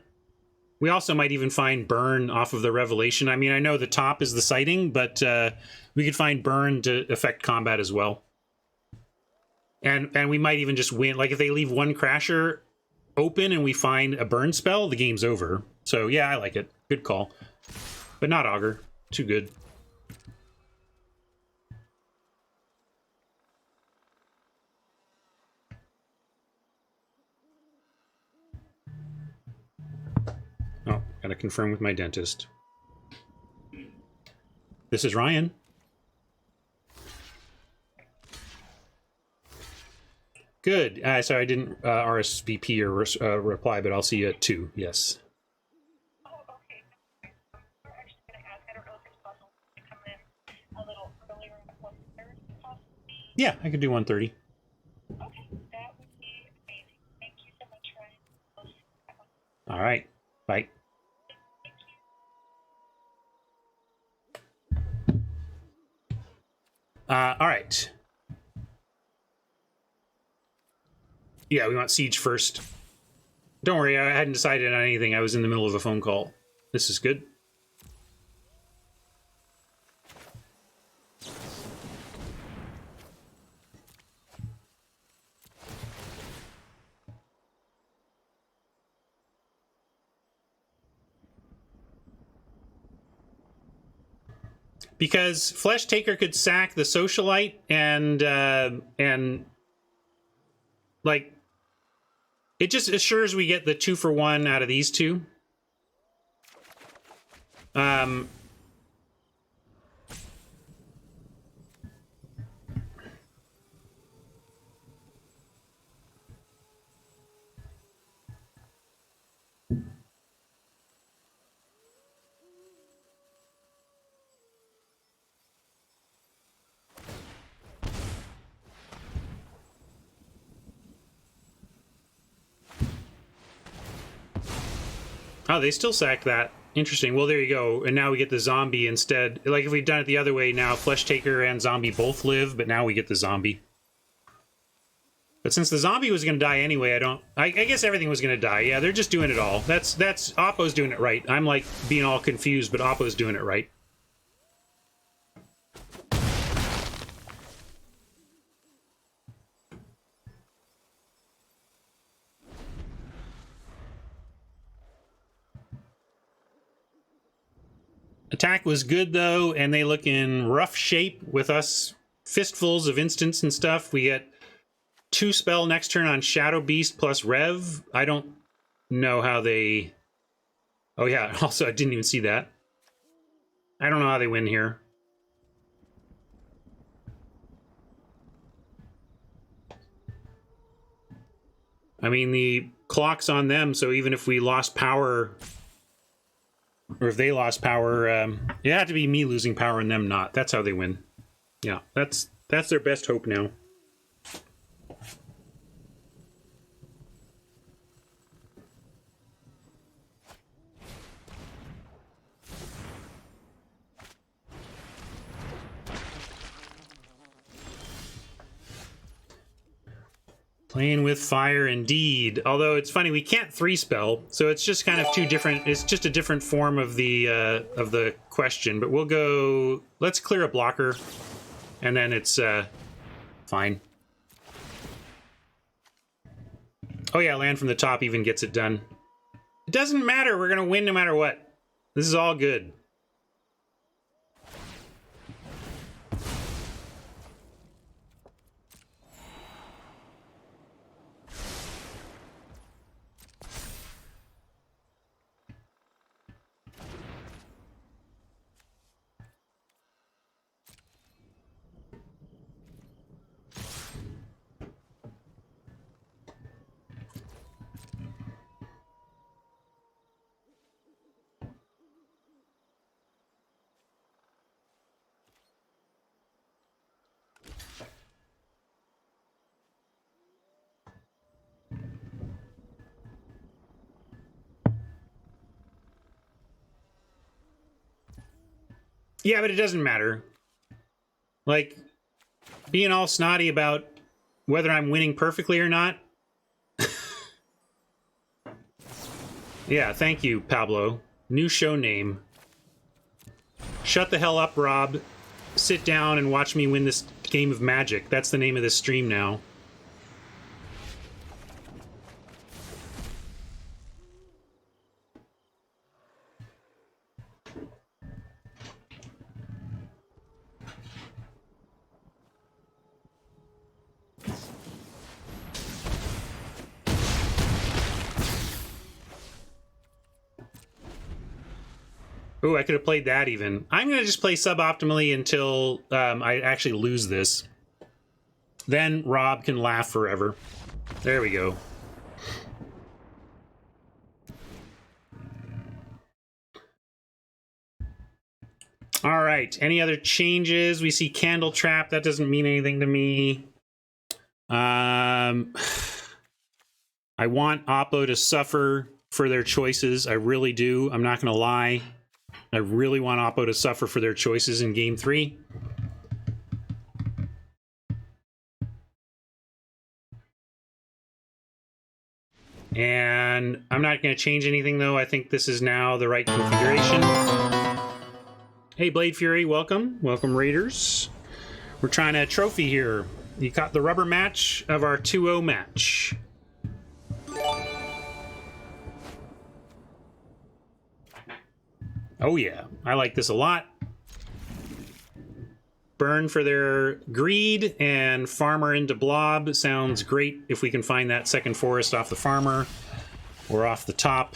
We also might even find Burn off of the Revelation. I mean, I know the top is the sighting, but we could find Burn to affect combat as well. And we might even just win. Like, if they leave one Crasher open and we find a Burn spell, the game's over. So, yeah, I like it. Good call. But not Augur. Too good. Oh, gotta confirm with my dentist. This is Ryan. Good. Sorry, I didn't RSVP or reply, but I'll see you at 2. Yes. Yeah, I could do 1:30. Okay, that would be amazing. Thank you so much, Ryan. All right. Bye. All right. Yeah, we want Siege first. Don't worry, I hadn't decided on anything. I was in the middle of a phone call. This is good. Because Flesh Taker could sack the Socialite and like it just assures we get the 2-for-1 out of these two. Oh, they still sacked that. Interesting. Well, there you go. And now we get the zombie instead. Like, if we'd done it the other way, now Flesh Taker and zombie both live, but now we get the zombie. But since the zombie was going to die anyway, I guess everything was going to die. Yeah, they're just doing it all. That's Oppo's doing it right. I'm, like, being all confused, but Oppo's doing it right. Attack was good, though, and they look in rough shape with us fistfuls of instants and stuff. We get 2 spell next turn on Shadow Beast plus Rev. I don't know how they... Oh, yeah, also, I didn't even see that. I don't know how they win here. I mean, the clock's on them, so even if we lost power... Or if they lost power, it had to be me losing power and them not. That's how they win. Yeah, that's their best hope now. Playing with fire indeed. Although it's funny, we can't 3-spell, so it's just kind of two different. It's just a different form of the question. But we'll go. Let's clear a blocker, and then it's fine. Oh yeah, land from the top even gets it done. It doesn't matter. We're gonna win no matter what. This is all good. Yeah, but it doesn't matter. Like, being all snotty about whether I'm winning perfectly or not. Yeah, thank you, Pablo. New show name. Shut the hell up, Rob. Sit down and watch me win this game of Magic. That's the name of this stream now. Ooh, I could have played that even. I'm going to just play suboptimally until I actually lose this. Then Rob can laugh forever. There we go. All right. Any other changes? We see Candle Trap. That doesn't mean anything to me. I want Oppo to suffer for their choices. I really do. I'm not going to lie. I really want Oppo to suffer for their choices in Game 3. And I'm not going to change anything, though. I think this is now the right configuration. Hey, Blade Fury, welcome. Welcome, Raiders. We're trying a trophy here. You caught the rubber match of our 2-0 match. Oh yeah, I like this a lot. Burn for their greed and farmer into blob. Sounds great if we can find that second forest off the farmer or off the top.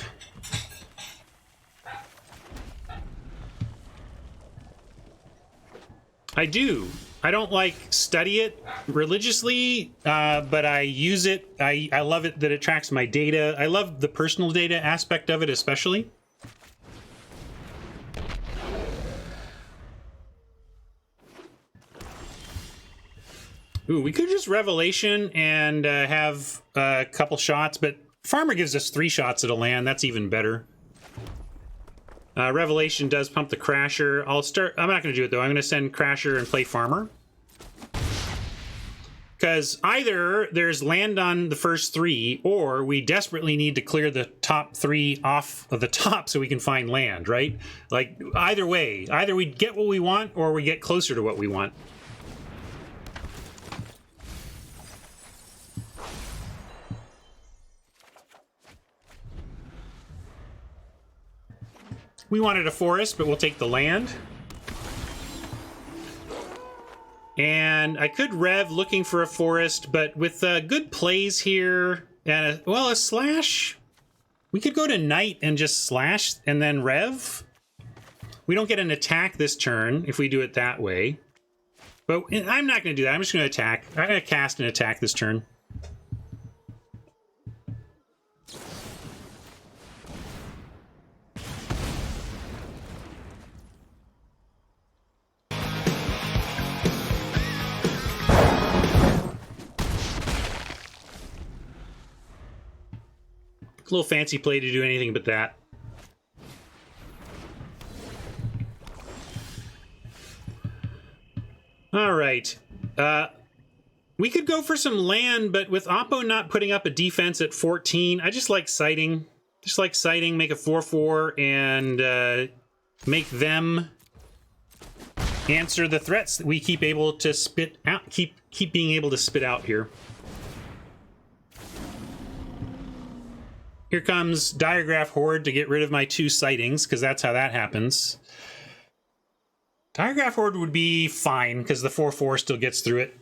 I do. I don't like study it religiously, but I use it. I love it that it tracks my data. I love the personal data aspect of it especially. Ooh, we could just Revelation and have a couple shots, but Farmer gives us 3 shots at a land. That's even better. Revelation does pump the Crasher. I'm not going to do it, though. I'm going to send Crasher and play Farmer. Because either there's land on the first 3, or we desperately need to clear the top 3 off of the top so we can find land, right? Like, either way. Either we get what we want, or we get closer to what we want. We wanted a forest, but we'll take the land. And I could rev looking for a forest, but with good plays here and a slash, we could go to knight and just slash and then rev. We don't get an attack this turn if we do it that way. But I'm not going to do that. I'm just going to attack. I'm going to cast and attack this turn. A little fancy play to do anything but that. All right. We could go for some land, but with Oppo not putting up a defense at 14, I just like sighting. Just like sighting, make a 4/4 and make them answer the threats that we keep able to spit out. Keep being able to spit out here. Here comes Diregraph Horde to get rid of my 2 sightings, because that's how that happens. Diregraph Horde would be fine, because the 4/4 still gets through it.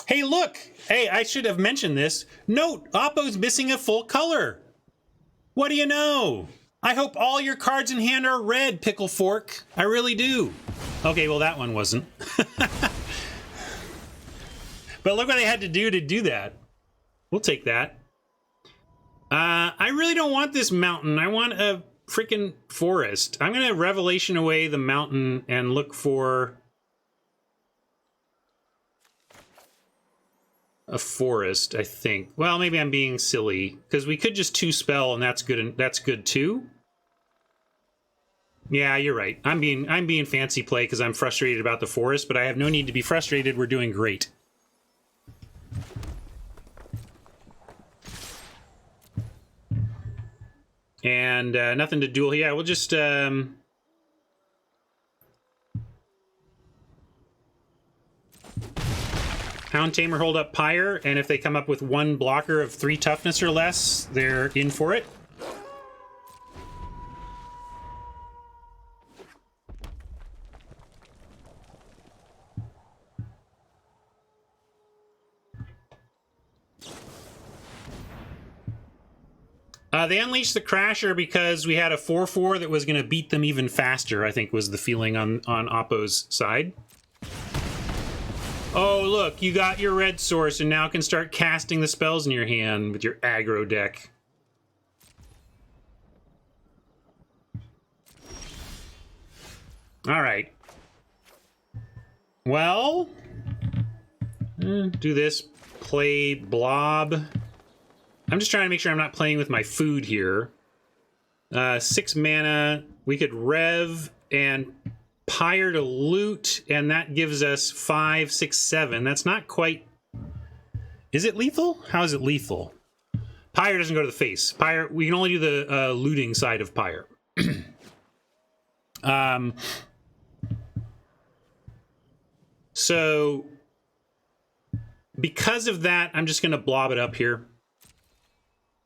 Hey, look! Hey, I should have mentioned this. Note, Oppo's missing a full color. What do you know? I hope all your cards in hand are red, Pickle Fork. I really do. Okay, well, that one wasn't. But look what I had to do that. We'll take that. I really don't want this mountain. I want a freaking forest. I'm going to Revelation away the mountain and look for a forest, I think. Well, maybe I'm being silly, because we could just 2 spell and that's good too. Yeah, you're right. I'm being fancy play because I'm frustrated about the forest, but I have no need to be frustrated. We're doing great. And nothing to duel. Yeah, we'll just Hound Tamer hold up Pyre, and if they come up with one blocker of 3 toughness or less, they're in for it. They unleashed the Crasher because we had a 4/4 that was going to beat them even faster, I think was the feeling on Oppo's side. Oh, look, you got your red source and now can start casting the spells in your hand with your aggro deck. All right. Well, do this. Play Blob. I'm just trying to make sure I'm not playing with my food here. 6 mana. We could Rev and Pyre to loot, and that gives us 5, 6, 7. That's not quite... Is it lethal? How is it lethal? Pyre doesn't go to the face. Pyre, we can only do the looting side of Pyre. So, because of that, I'm just going to blob it up here.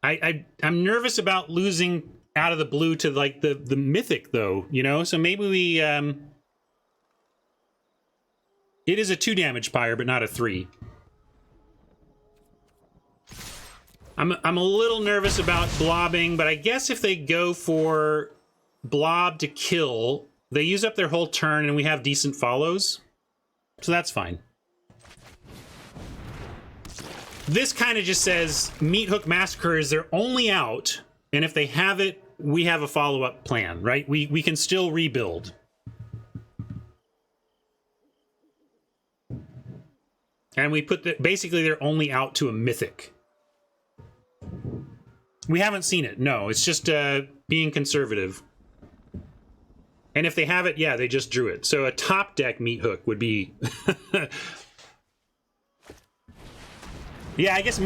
I'm nervous about losing out of the blue to like the mythic though, you know? So maybe we it is a 2 damage Pyre, but not a 3. I'm a little nervous about blobbing, but I guess if they go for blob to kill, they use up their whole turn and we have decent follows. So that's fine. This kind of just says Meat Hook Massacre is their only out, and if they have it, we have a follow-up plan, right? We can still rebuild. And we put basically they're only out to a mythic. We haven't seen it, no. It's just being conservative. And if they have it, yeah, they just drew it. So a top deck Meat Hook would be... Yeah, I guess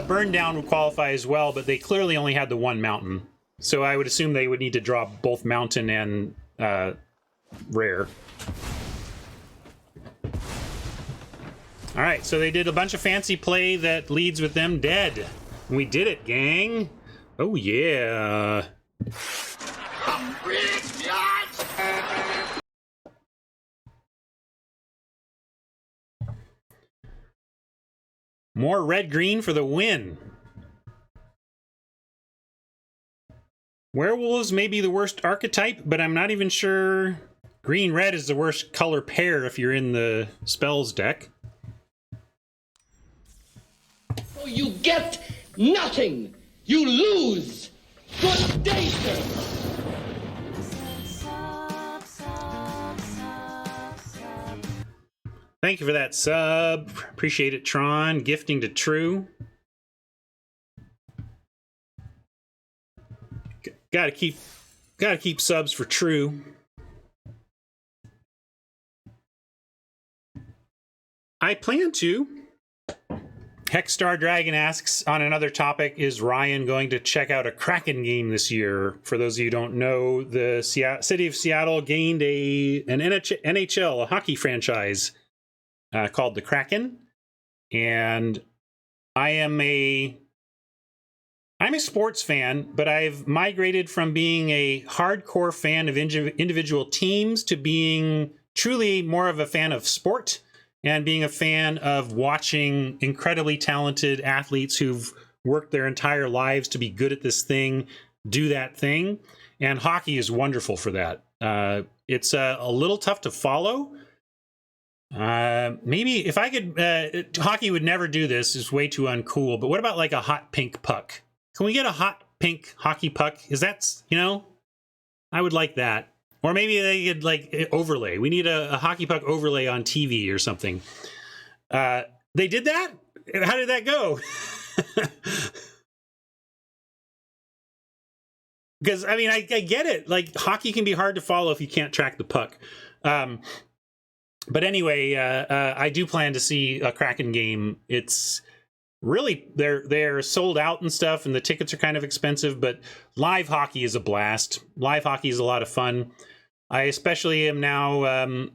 Burn Down would qualify as well, but they clearly only had the 1 mountain. So I would assume they would need to draw both mountain and rare. All right, so they did a bunch of fancy play that leads with them dead. And we did it, gang. Oh, yeah. More red-green for the win. Werewolves may be the worst archetype, but I'm not even sure green-red is the worst color pair if you're in the spells deck. So you get nothing. You lose. Good day, sir. Thank you for that sub. Appreciate it, Tron. Gifting to True. Gotta keep subs for True. I plan to. Hexstar Dragon asks on another topic, is Ryan going to check out a Kraken game this year? For those of you who don't know, the city of Seattle gained an NHL, a hockey franchise called the Kraken. And I'm a sports fan, but I've migrated from being a hardcore fan of individual teams to being truly more of a fan of sport and being a fan of watching incredibly talented athletes who've worked their entire lives to be good at this thing, do that thing. And hockey is wonderful for that. It's a little tough to follow. Maybe if I could, hockey would never do this. It's way too uncool. But what about like a hot pink puck? Can we get a hot pink hockey puck? Is that, you know, I would like that. Or maybe they could like overlay. We need a hockey puck overlay on TV or something. They did that? How did that go? because I mean, I get it. Like, hockey can be hard to follow if you can't track the puck. But anyway, I do plan to see a Kraken game. It's really, they're sold out and stuff, and the tickets are kind of expensive, but live hockey is a blast. Live hockey is a lot of fun. I especially am now,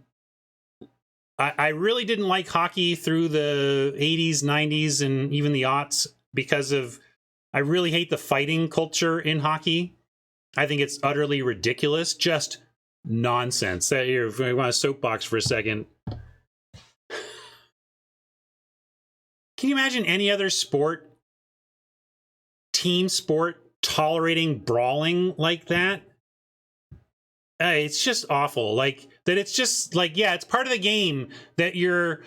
I really didn't like hockey through the 80s, 90s, and even the aughts because of, I really hate the fighting culture in hockey. I think it's utterly ridiculous, just nonsense. Here, if I want a soapbox for a second. Can you imagine any other sport, team sport, tolerating brawling like that? It's just awful. Like, that it's just like, yeah, it's part of the game that your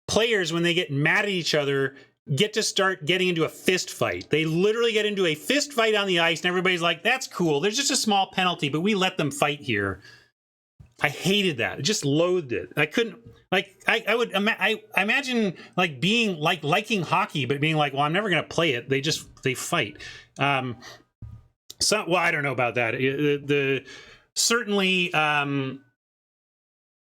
players, when they get mad at each other, get to start getting into a fist fight. They literally get into a fist fight on the ice, and everybody's like, that's cool. There's just a small penalty, but we let them fight here. I hated that. I just loathed it. I couldn't, like, I imagine, like, being, like, liking hockey, but being like, well, I'm never going to play it. They fight. So, well, I don't know about that. Certainly,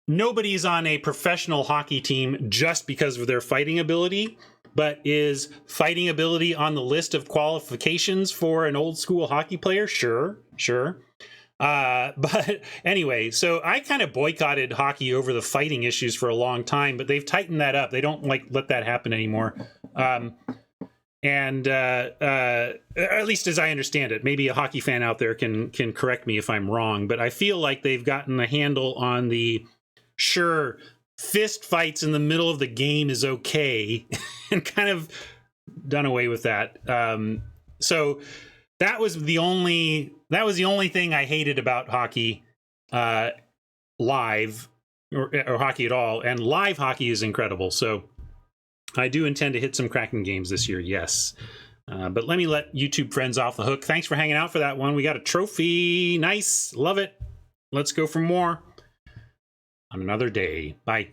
nobody's on a professional hockey team just because of their fighting ability, but is fighting ability on the list of qualifications for an old school hockey player? Sure. But anyway, so I kind of boycotted hockey over the fighting issues for a long time, but they've tightened that up. They don't like let that happen anymore. And at least as I understand it, maybe a hockey fan out there can correct me if I'm wrong, but I feel like they've gotten a handle on the, sure, fist fights in the middle of the game is okay, and kind of done away with that. So that was the only thing I hated about hockey, live or hockey at all. And live hockey is incredible. So I do intend to hit some Kraken games this year. Yes. But let me let YouTube friends off the hook. Thanks for hanging out for that one. We got a trophy. Nice. Love it. Let's go for more on another day. Bye.